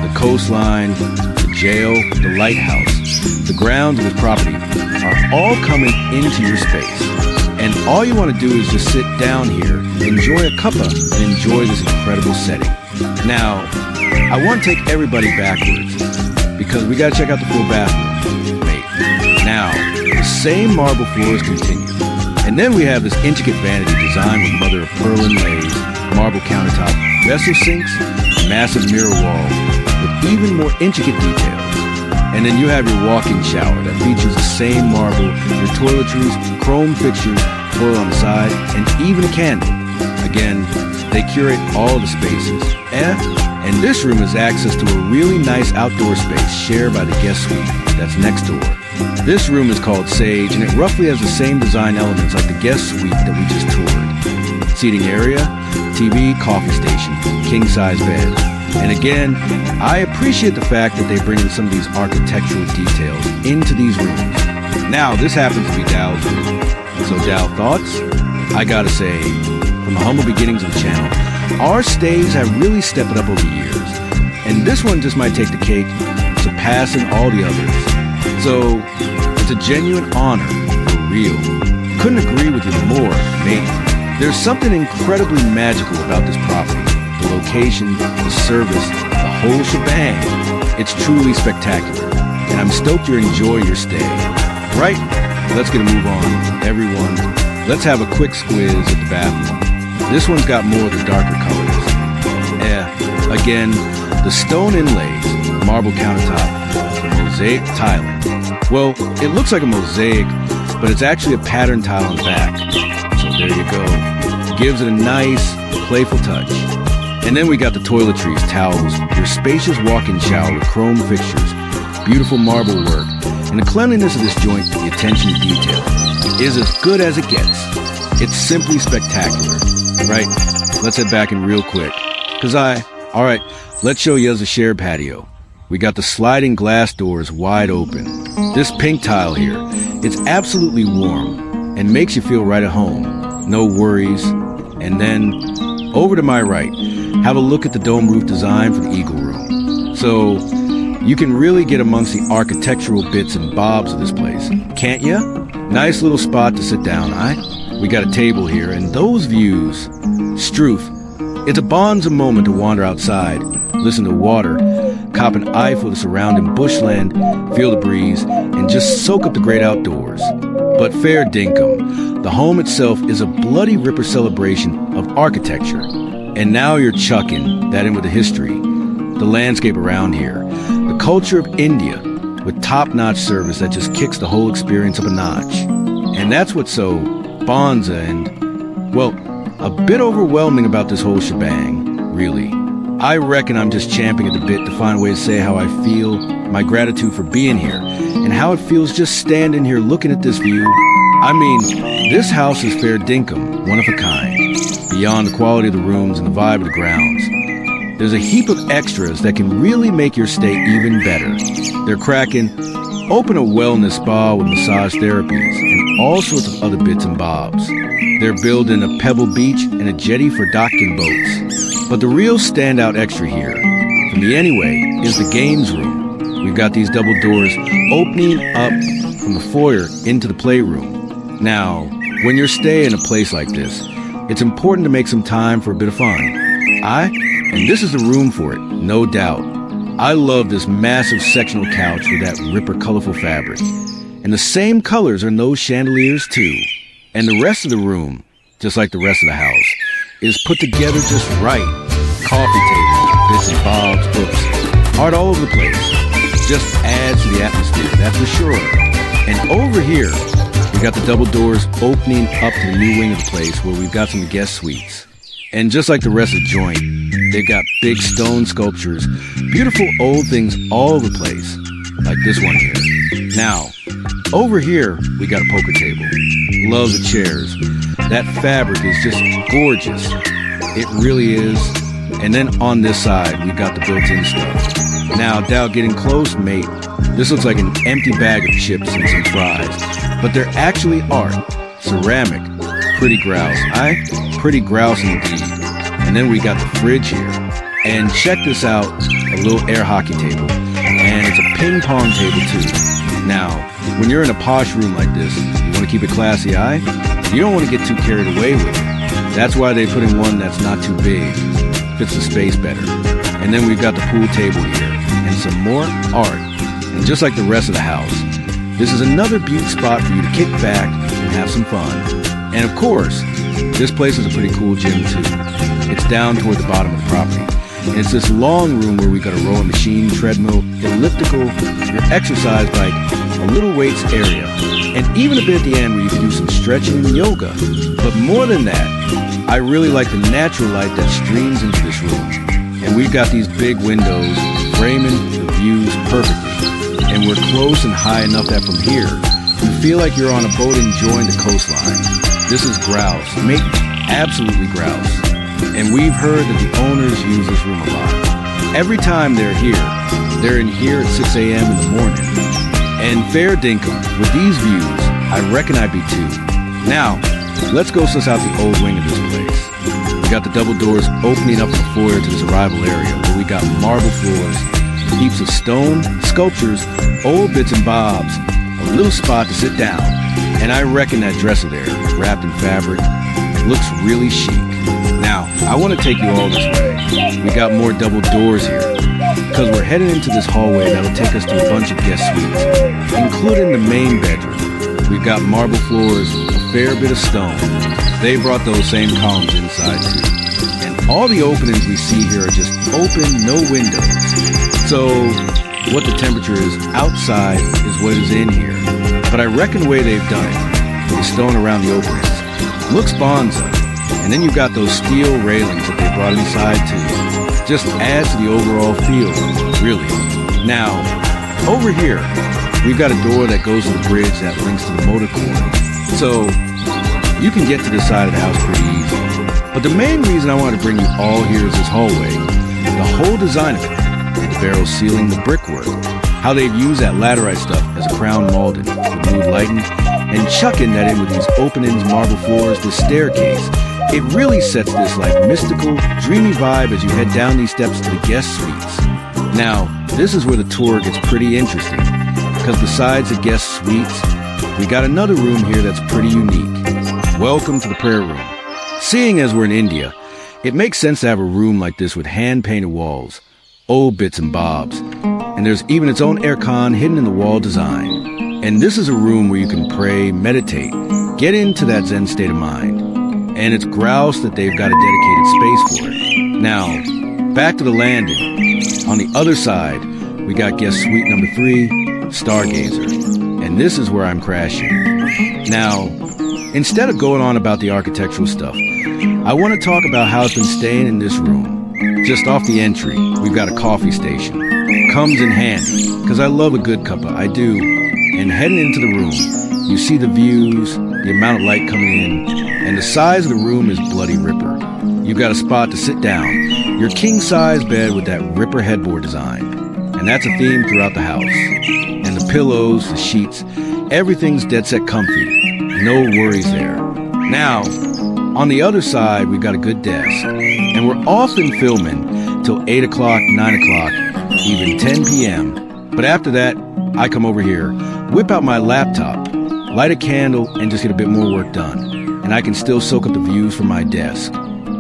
The coastline, the jail, the lighthouse, the grounds of this property are all coming into your space. And all you want to do is just sit down here, enjoy a cuppa, and enjoy this incredible setting. Now, I want to take everybody backwards, because we got to check out the full bathroom. Wait. Now, the same marble floors continue. And then we have this intricate vanity designed with mother of pearl inlays, marble countertop, vessel sinks, massive mirror wall with even more intricate details. And then you have your walk-in shower that features the same marble, your toiletries, chrome fixtures, toilet on the side, and even a candle. Again, they curate all the spaces. And this room has access to a really nice outdoor space shared by the guest suite that's next door. This room is called Sage, and it roughly has the same design elements like the guest suite that we just toured. Seating area, TV, coffee station, king-size bed. And again, I appreciate the fact that they bring in some of these architectural details into these rooms. Now, this happens to be Dow's room. So Dow, thoughts? I gotta say, from the humble beginnings of the channel, our stays have really stepped it up over the years. And this one just might take the cake, surpassing all the others. So, it's a genuine honor, for real. Couldn't agree with you more, mate. There's something incredibly magical about this property. The location, the service, the whole shebang. It's truly spectacular. And I'm stoked you enjoy your stay. Right? Let's get a move on, everyone. Let's have a quick squiz at the bathroom. This one's got more of the darker colors. Again, the stone inlays, marble countertop, mosaic tiling. Well, it looks like a mosaic, but it's actually a pattern tile on the back. So there you go. Gives it a nice, playful touch. And then we got the toiletries, towels, your spacious walk-in shower with chrome fixtures, beautiful marble work, and the cleanliness of this joint, the attention to detail, is as good as it gets. It's simply spectacular. Right? Let's head back in real quick. Alright, let's show you the shared patio. We got the sliding glass doors wide open. This pink tile here, it's absolutely warm and makes you feel right at home. No worries. And then, over to my right, have a look at the dome roof design for the Eagle Room. So, you can really get amongst the architectural bits and bobs of this place, can't ya? Nice little spot to sit down, We got a table here, and those views, Struth, it's a bonza moment to wander outside, listen to water, cop an eye for the surrounding bushland, feel the breeze, and just soak up the great outdoors. But fair dinkum, the home itself is a bloody ripper celebration of architecture. And now you're chucking that in with the history, the landscape around here, the culture of India, with top-notch service that just kicks the whole experience up a notch. And that's what's so bonza and, well, a bit overwhelming about this whole shebang, really. I reckon I'm just champing at the bit to find a way to say how I feel, my gratitude for being here, and how it feels just standing here looking at this view. I mean, this house is fair dinkum, one of a kind, beyond the quality of the rooms and the vibe of the grounds. There's a heap of extras that can really make your stay even better. They're cracking open a wellness spa with massage therapies and all sorts of other bits and bobs. They're building a pebble beach and a jetty for docking boats. But the real standout extra here, for me anyway, is the games room. We've got these double doors opening up from the foyer into the playroom. Now, when you're staying in a place like this, it's important to make some time for a bit of fun. And this is the room for it, no doubt. I love this massive sectional couch with that ripper colorful fabric. And the same colors are in those chandeliers too. And the rest of the room, just like the rest of the house, is put together just right. Coffee tables, bits and bobs, books, art all over the place. Just adds to the atmosphere, that's for sure. And over here, we got the double doors opening up to the new wing of the place where we've got some guest suites. And just like the rest of the joint, they've got big stone sculptures, beautiful old things all over the place, like this one here. Now, over here, we got a poker table. Love the chairs. That fabric is just gorgeous. It really is. And then on this side, we've got the built-in stuff. Now, Dow, getting close, mate, this looks like an empty bag of chips and some fries. But they're actually art. Ceramic. Pretty grouse. Pretty grouse indeed. And then we got the fridge here. And check this out, a little air hockey table. And it's a ping pong table too. Now, when you're in a posh room like this, you want to keep it classy, you don't want to get too carried away with it. That's why they put in one that's not too big. Fits the space better. And then we've got the pool table here. And some more art. And just like the rest of the house, this is another beaut spot for you to kick back and have some fun. And of course, this place is a pretty cool gym too. It's down toward the bottom of the property. And it's this long room where we got a rowing machine, treadmill, elliptical, your exercise bike, a little weights area, and even a bit at the end where you can do some stretching and yoga. But more than that, I really like the natural light that streams into this room. And we've got these big windows framing the views perfectly. And we're close and high enough that from here, you feel like you're on a boat enjoying the coastline. This is grouse, mate, absolutely grouse. And we've heard that the owners use this room a lot. Every time they're in here at 6 a.m. in the morning. And fair dinkum, with these views, I reckon I'd be too. Now, let's go suss out the old wing of this place. We got the double doors opening up the foyer to this arrival area where we got marble floors, heaps of stone, sculptures, old bits and bobs, a little spot to sit down. And I reckon that dresser there, wrapped in fabric, looks really chic. Now, I want to take you all this way. We got more double doors here, because we're heading into this hallway that'll take us to a bunch of guest suites, including the main bedroom. We've got marble floors, a fair bit of stone. They brought those same columns inside too. And all the openings we see here are just open, no windows. So, what the temperature is outside is what is in here. But I reckon the way they've done it, with the stone around the openings, looks bonza. And then you've got those steel railings that they brought inside too. Just adds to the overall feel, really. Now, over here, we've got a door that goes to the bridge that links to the motor quarters. So, you can get to this side of the house pretty easy. But the main reason I want to bring you all here is this hallway. The whole design of it. The barrel ceiling, the brickwork. How they've used that laterite stuff as a crown molded with mood lighting. And chucking that in with these openings, marble floors, the staircase. It really sets this like mystical, dreamy vibe as you head down these steps to the guest suites. Now, this is where the tour gets pretty interesting, because besides the guest suites, we got another room here that's pretty unique. Welcome to the prayer room. Seeing as we're in India, it makes sense to have a room like this with hand-painted walls, old bits and bobs, and there's even its own aircon hidden in the wall design. And this is a room where you can pray, meditate, get into that Zen state of mind. And it's grouse that they've got a dedicated space for it. Now, back to the landing. On the other side, we got guest suite number 3, Stargazer. And this is where I'm crashing. Now, instead of going on about the architectural stuff, I want to talk about how it's been staying in this room. Just off the entry, we've got a coffee station. Comes in handy, because I love a good cuppa, I do. And heading into the room, you see the views, the amount of light coming in, and the size of the room is bloody ripper. You've got a spot to sit down, your king-size bed with that ripper headboard design. And that's a theme throughout the house. And the pillows, the sheets, everything's dead set comfy. No worries there. Now, on the other side, we've got a good desk. And we're often filming till 8 o'clock, 9 o'clock, even 10 p.m. But after that, I come over here, whip out my laptop, light a candle, and just get a bit more work done. And I can still soak up the views from my desk.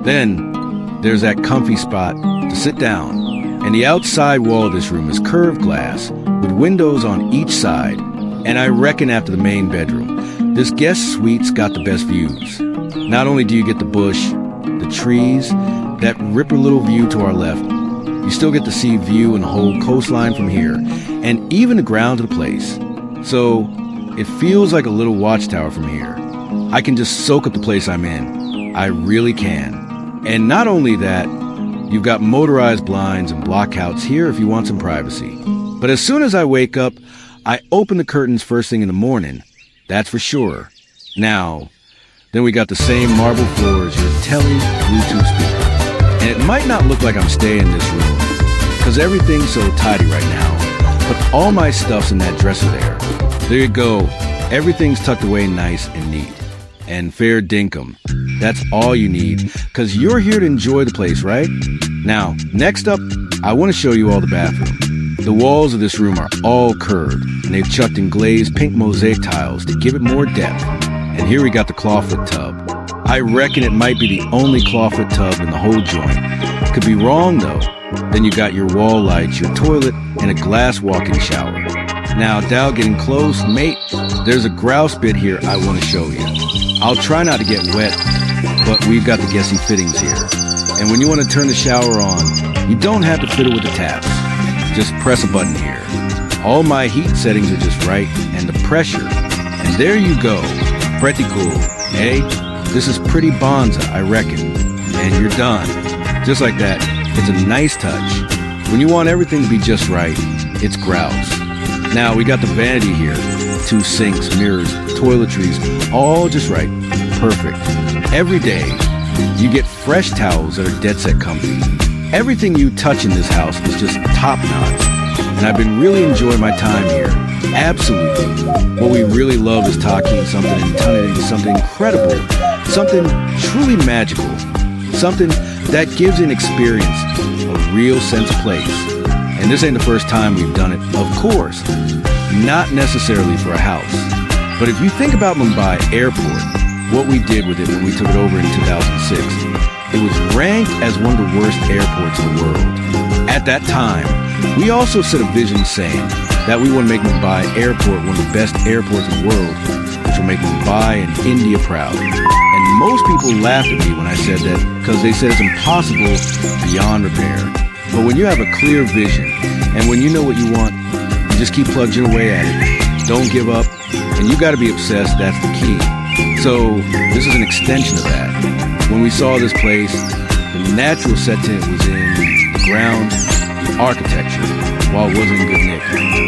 Then, there's that comfy spot to sit down. And the outside wall of this room is curved glass, with windows on each side. And I reckon after the main bedroom, this guest suite's got the best views. Not only do you get the bush, the trees, that ripper little view to our left, you still get to see view and the whole coastline from here, and even the ground of the place. So, it feels like a little watchtower from here. I can just soak up the place I'm in. I really can. And not only that, you've got motorized blinds and blockouts here if you want some privacy. But as soon as I wake up, I open the curtains first thing in the morning, that's for sure. Now, then we got the same marble floors, your telly, Bluetooth speaker. And it might not look like I'm staying in this room, because everything's so tidy right now, but all my stuff's in that dresser there. There you go. Everything's tucked away nice and neat. And fair dinkum. That's all you need, because you're here to enjoy the place, right? Now, next up, I want to show you all the bathroom. The walls of this room are all curved, and they've chucked in glazed pink mosaic tiles to give it more depth. And here we got the clawfoot tub. I reckon it might be the only clawfoot tub in the whole joint. Could be wrong, though. Then you got your wall lights, your toilet, and a glass walk-in shower. Now, Dow, getting close, mate, there's a grouse bit here I want to show you. I'll try not to get wet, but we've got the guessy fittings here. And when you want to turn the shower on, you don't have to fiddle with the taps. Just press a button here. All my heat settings are just right, and the pressure. And there you go. Pretty cool, eh? This is pretty bonza, I reckon. And you're done. Just like that. It's a nice touch. When you want everything to be just right, it's grouse. Now, we got the vanity here. 2 sinks, mirrors, toiletries, all just right. Perfect. Every day, you get fresh towels that are dead set comfy. Everything you touch in this house is just top notch. And I've been really enjoying my time here. Absolutely. What we really love is taking something and turning it into something incredible. Something truly magical. Something that gives an experience, a real sense of place. And this ain't the first time we've done it, of course. Not necessarily for a house. But if you think about Mumbai Airport, what we did with it when we took it over in 2006, it was ranked as one of the worst airports in the world. At that time, we also set a vision saying that we want to make Mumbai Airport one of the best airports in the world, which will make Mumbai and India proud. And most people laughed at me when I said that because they said it's impossible beyond repair. But when you have a clear vision and when you know what you want, you just keep plugging away at it. Don't give up. And you got to be obsessed. That's the key. So this is an extension of that. When we saw this place, the natural setting it was in, the ground, the architecture, while it wasn't in good nick.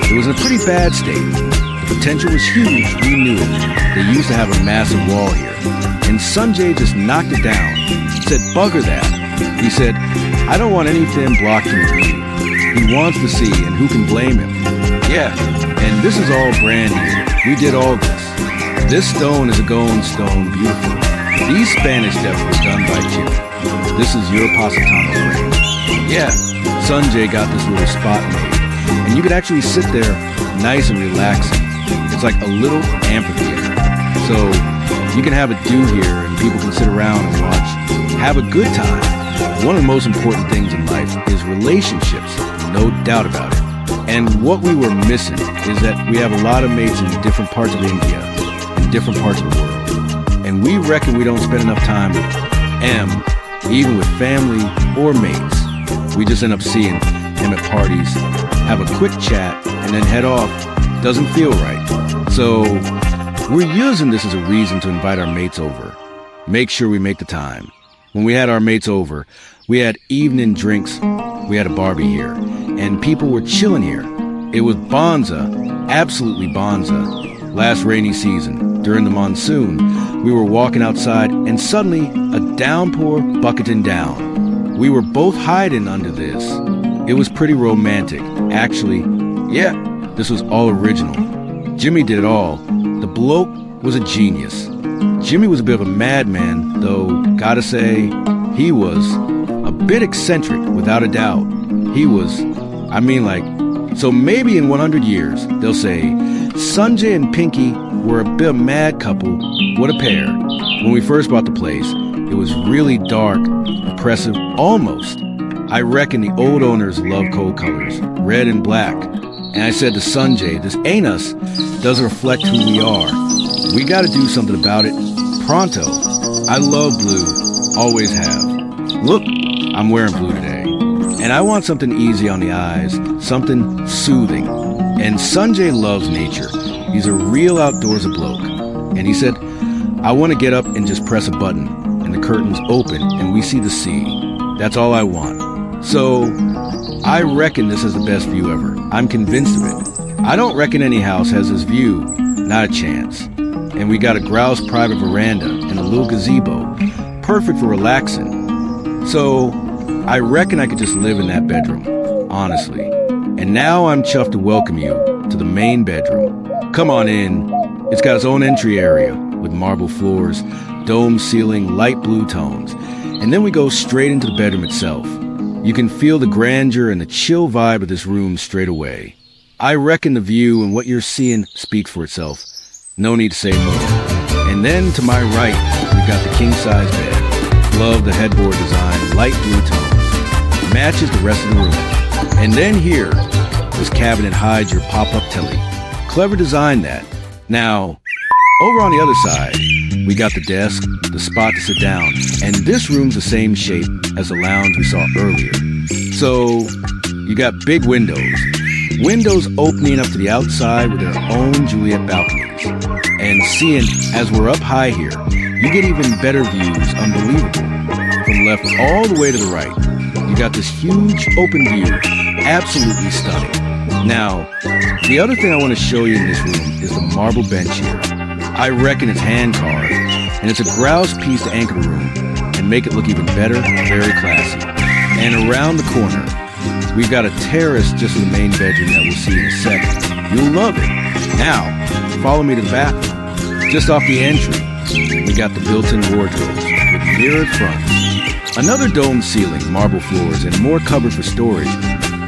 It was in a pretty bad state. The potential was huge. We knew it. They used to have a massive wall here. And Sanjay just knocked it down. Said, bugger that. He said, I don't want anything blocking the view. He wants to see, and who can blame him? Yeah, and this is all brand new. We did all this. This stone is a going stone, beautiful. These Spanish steps were done by Jimmy. This is your Positano frame. Yeah, Sanjay got this little spot made. And you could actually sit there nice and relaxing. It's like a little amphitheater. So you can have a do here and people can sit around and watch. Have a good time. One of the most important things in life is relationships, no doubt about it. And what we were missing is that we have a lot of mates in different parts of India and different parts of the world. And we reckon we don't spend enough time with M, even with family or mates. We just end up seeing him at parties, have a quick chat, and then head off. Doesn't feel right. So we're using this as a reason to invite our mates over. Make sure we make the time. When we had our mates over, we had evening drinks. We had a Barbie here, and people were chilling here. It was bonza, absolutely bonza. Last rainy season, during the monsoon, we were walking outside, and suddenly a downpour bucketing down. We were both hiding under this. It was pretty romantic. Actually, yeah, this was all original. Jimmy did it all. The bloke was a genius. Jimmy was a bit of a madman, though, gotta say, he was a bit eccentric, without a doubt. He was, so maybe in 100 years, they'll say, Sanjay and Pinky were a bit of a mad couple, what a pair. When we first bought the place, it was really dark, oppressive, almost. I reckon the old owners love cold colors, red and black. And I said to Sanjay, this ain't us, doesn't reflect who we are. We gotta do something about it, pronto. I love blue, always have. Look, I'm wearing blue today. And I want something easy on the eyes, something soothing. And Sanjay loves nature. He's a real outdoorsy bloke. And he said, I want to get up and just press a button, and the curtains open, and we see the sea. That's all I want. So, I reckon this is the best view ever. I'm convinced of it. I don't reckon any house has this view. Not a chance. And we got a grouse private veranda and a little gazebo, perfect for relaxing. So I reckon I could just live in that bedroom, honestly. And now I'm chuffed to welcome you to the main bedroom. Come on in. It's got its own entry area with marble floors, dome ceiling, light blue tones. And then we go straight into the bedroom itself. You can feel the grandeur and the chill vibe of this room straight away. I reckon the view and what you're seeing speaks for itself. No need to say more. And then to my right, we've got the king-size bed. Love the headboard design, light blue tones. Matches the rest of the room. And then here, this cabinet hides your pop-up telly. Clever design that. Now, over on the other side, we got the desk, the spot to sit down, and this room's the same shape as the lounge we saw earlier. So, you got big windows. Windows opening up to the outside with their own Juliet balconies. And seeing, as we're up high here, you get even better views, unbelievable. From left all the way to the right, you got this huge open view, absolutely stunning. Now, the other thing I want to show you in this room is the marble bench here. I reckon it's hand-carved, and it's a grouse piece to anchor the room and make it look even better, very classy. And around the corner, we've got a terrace just in the main bedroom that we'll see in a second. You'll love it. Now, follow me to the bathroom. Just off the entry, we got the built-in wardrobes with mirrored fronts. Another dome ceiling, marble floors, and more cupboard for storage.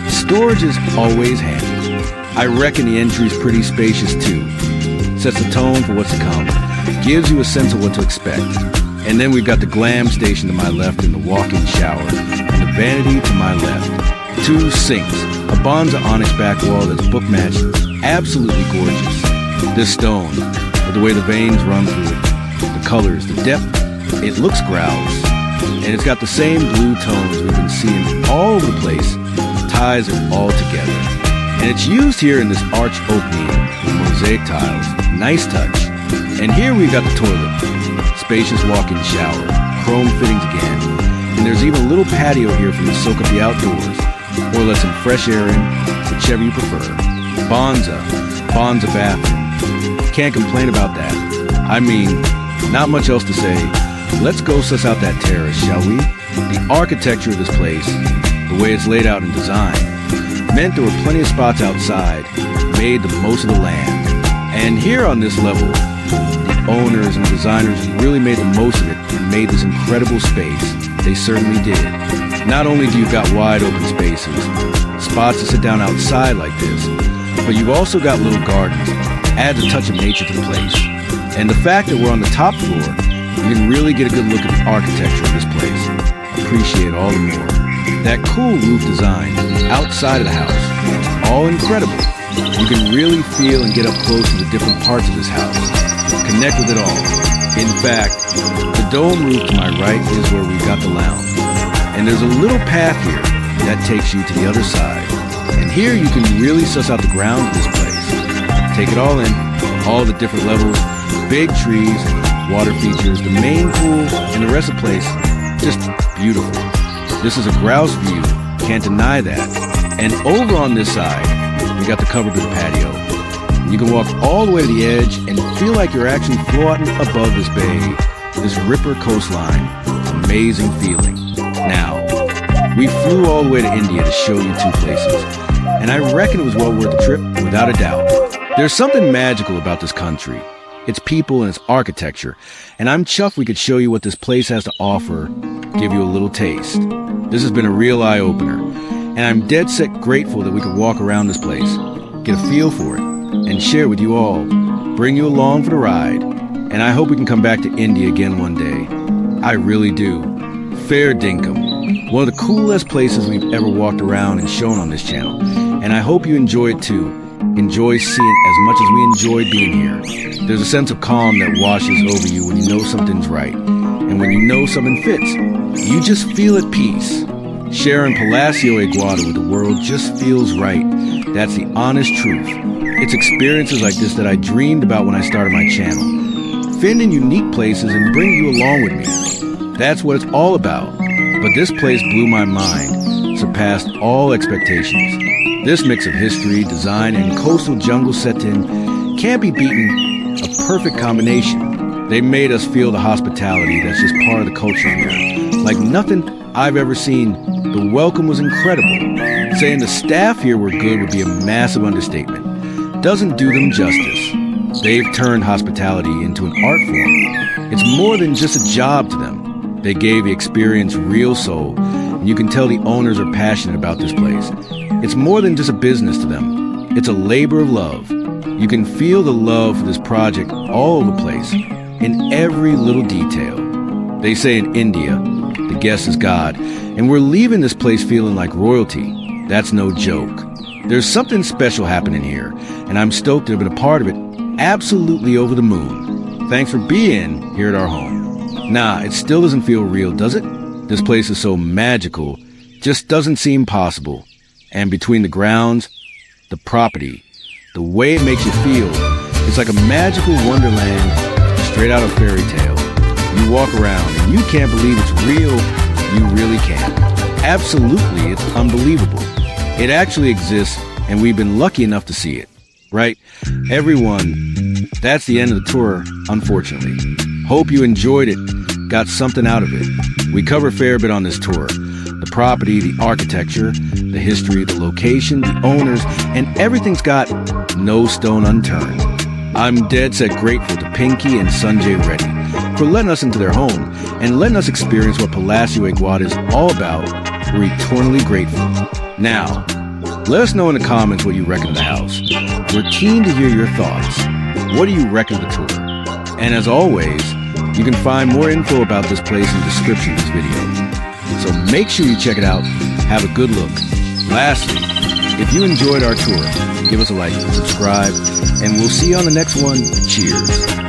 Storage is always handy. I reckon the entry's pretty spacious too. Sets the tone for what's to come. Gives you a sense of what to expect. And then we've got the glam station to my left and the walk-in shower. And the vanity to my left. 2 sinks. A Bonza onyx back wall that's book-matched. Absolutely gorgeous. This stone, with the way the veins run through it, the colors, the depth, it looks grouse. And it's got the same blue tones we've been seeing all over the place, ties it all together. And it's used here in this arch opening with mosaic tiles. Nice touch. And here we've got the toilet, spacious walk-in shower, chrome fittings again. And there's even a little patio here for you to soak up the outdoors, or let some fresh air in, whichever you prefer. Bonza bathroom. Can't complain about that. I mean, not much else to say. Let's go suss out that terrace, shall we? The architecture of this place, the way it's laid out and designed, meant there were plenty of spots outside, made the most of the land. And here on this level, the owners and designers really made the most of it and made this incredible space. They certainly did. Not only do you got wide open spaces, spots to sit down outside like this, but you've also got little gardens. Adds a touch of nature to the place. And the fact that we're on the top floor, you can really get a good look at the architecture of this place. Appreciate all the more. That cool roof design outside of the house, all incredible. You can really feel and get up close to the different parts of this house. Connect with it all. In fact, the dome roof to my right is where we've got the lounge. And there's a little path here that takes you to the other side. And here you can really suss out the grounds of this place. Take it all in, all the different levels, big trees, water features, the main pool, and the rest of the place, just beautiful. This is a grouse view, can't deny that. And over on this side, we got the cover to the patio. You can walk all the way to the edge and feel like you're actually floating above this bay, this ripper coastline. Amazing feeling. Now, we flew all the way to India to show you 2 places, and I reckon it was well worth the trip, without a doubt. There's something magical about this country, its people and its architecture, and I'm chuffed we could show you what this place has to offer, give you a little taste. This has been a real eye-opener, and I'm dead set grateful that we could walk around this place, get a feel for it, and share with you all, bring you along for the ride, and I hope we can come back to India again one day. I really do. Fair dinkum, one of the coolest places we've ever walked around and shown on this channel, and I hope you enjoy it too. Enjoy seeing it as much as we enjoyed being here. There's a sense of calm that washes over you when you know something's right. And when you know something fits, you just feel at peace. Sharing Palacio Aguada with the world just feels right. That's the honest truth. It's experiences like this that I dreamed about when I started my channel. Finding unique places and bringing you along with me. That's what it's all about. But this place blew my mind, surpassed all expectations. This mix of history, design, and coastal jungle set in can't be beaten. A perfect combination. They made us feel the hospitality that's just part of the culture here. Like nothing I've ever seen. The welcome was incredible. Saying the staff here were good would be a massive understatement. Doesn't do them justice. They've turned hospitality into an art form. It's more than just a job to them. They gave the experience real soul, and you can tell the owners are passionate about this place. It's more than just a business to them. It's a labor of love. You can feel the love for this project all over the place, in every little detail. They say in India, the guest is God, and we're leaving this place feeling like royalty. That's no joke. There's something special happening here, and I'm stoked to have been a part of it. Absolutely over the moon. Thanks for being here at our home. Nah, it still doesn't feel real, does it? This place is so magical, just doesn't seem possible. And between the grounds, the property, the way it makes you feel, it's like a magical wonderland straight out of fairy tale. You walk around and you can't believe it's real. You really can't. Absolutely, it's unbelievable. It actually exists, and we've been lucky enough to see it. Right? Everyone, that's the end of the tour, unfortunately. Hope you enjoyed it, got something out of it. We cover a fair bit on this tour. The property, the architecture, the history, the location, the owners, and everything's got no stone unturned. I'm dead set grateful to Pinky and Sanjay Reddy for letting us into their home and letting us experience what Palacio Iguada is all about. We're eternally grateful. Now, let us know in the comments what you reckon of the house. We're keen to hear your thoughts. What do you reckon of the tour? And as always, you can find more info about this place in the description of this video. So make sure you check it out. Have a good look. Lastly, if you enjoyed our tour, give us a like and subscribe, and we'll see you on the next one. Cheers.